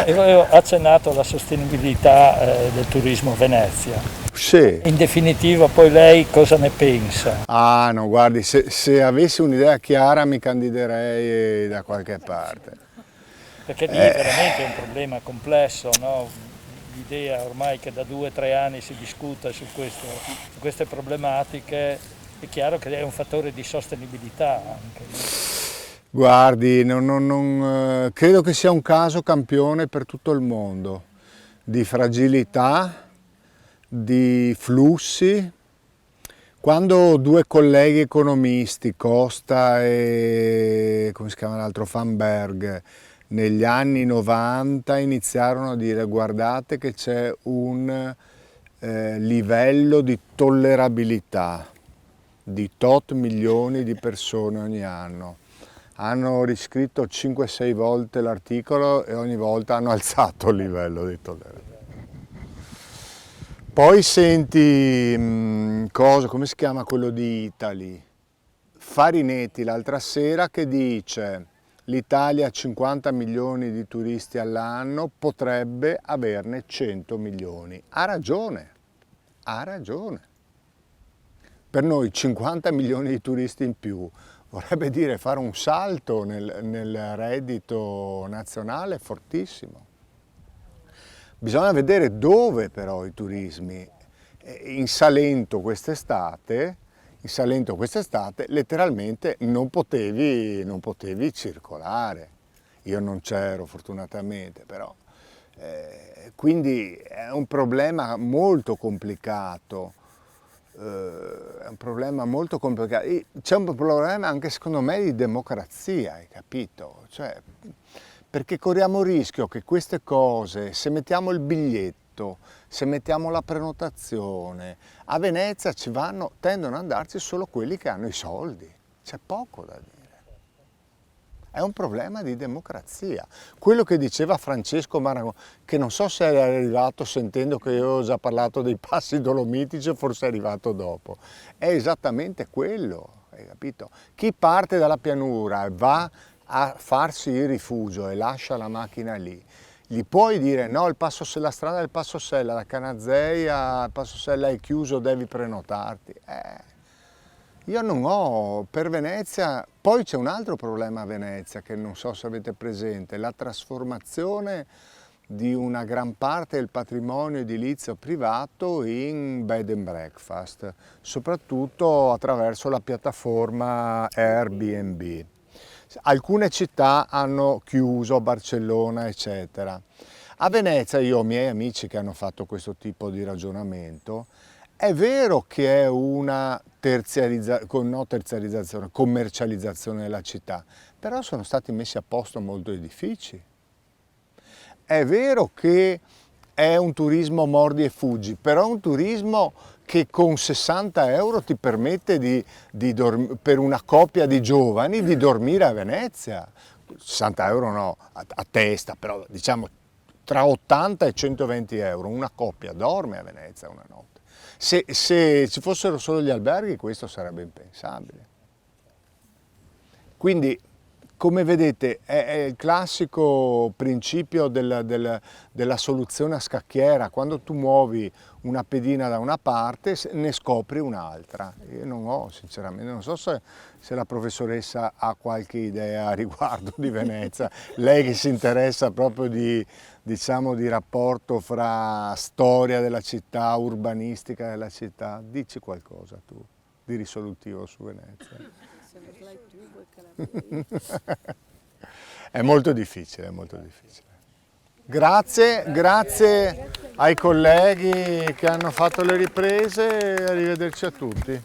Io ho accennato alla sostenibilità del turismo a Venezia. Sì. In definitiva poi lei cosa ne pensa? No, guardi, se avessi un'idea chiara mi candiderei da qualche parte. Perché lì veramente è un problema complesso, no? L'idea ormai che da 2 o 3 anni si discuta su queste problematiche, è chiaro che è un fattore di sostenibilità anche. Guardi, credo che sia un caso campione per tutto il mondo, di fragilità, di flussi. Quando 2 colleghi economisti, Costa e come si chiama l'altro, Vanberg, negli anni 90 iniziarono a dire guardate che c'è un livello di tollerabilità di tot milioni di persone ogni anno. Hanno riscritto 5-6 volte l'articolo e ogni volta hanno alzato il livello di tollerabilità. Poi senti, come si chiama quello di Italy? Farinetti l'altra sera che dice l'Italia ha 50 milioni di turisti all'anno, potrebbe averne 100 milioni. Ha ragione, ha ragione. Per noi 50 milioni di turisti in più vorrebbe dire fare un salto nel reddito nazionale fortissimo. Bisogna vedere dove però i turismi. In Salento quest'estate letteralmente non potevi circolare. Io non c'ero fortunatamente, però. Quindi è un problema molto complicato. È un problema molto complicato. C'è un problema anche secondo me di democrazia, hai capito? Cioè, perché corriamo il rischio che queste cose, se mettiamo il biglietto, se mettiamo la prenotazione, a Venezia tendono ad andarci solo quelli che hanno i soldi, c'è poco da dire. È un problema di democrazia. Quello che diceva Francesco Maragone, che non so se è arrivato sentendo che io ho già parlato dei passi dolomitici o forse è arrivato dopo, è esattamente quello, hai capito? Chi parte dalla pianura e va a farsi il rifugio e lascia la macchina lì, gli puoi dire no, la strada del Passo Sella da Canazei al Passo Sella è chiuso, devi prenotarti. Io non ho, per Venezia, poi c'è un altro problema a Venezia che non so se avete presente, la trasformazione di una gran parte del patrimonio edilizio privato in bed and breakfast, soprattutto attraverso la piattaforma Airbnb. Alcune città hanno chiuso, Barcellona eccetera. A Venezia io ho miei amici che hanno fatto questo tipo di ragionamento. È vero che è una commercializzazione della città, però sono stati messi a posto molti edifici. È vero che è un turismo mordi e fuggi, però è un turismo che con 60 euro ti permette per una coppia di giovani di dormire a Venezia. 60 euro no, a testa, però diciamo tra 80 e 120 euro una coppia dorme a Venezia una notte. Se ci fossero solo gli alberghi questo sarebbe impensabile. Quindi, come vedete, è il classico principio della soluzione a scacchiera. Quando tu muovi una pedina da una parte ne scopri un'altra. Io non ho, sinceramente, non so se la professoressa ha qualche idea a riguardo di Venezia. Lei che si interessa proprio di rapporto fra storia della città, urbanistica della città. Dici qualcosa tu di risolutivo su Venezia. È molto difficile, è molto difficile. Grazie ai colleghi che hanno fatto le riprese e arrivederci a tutti.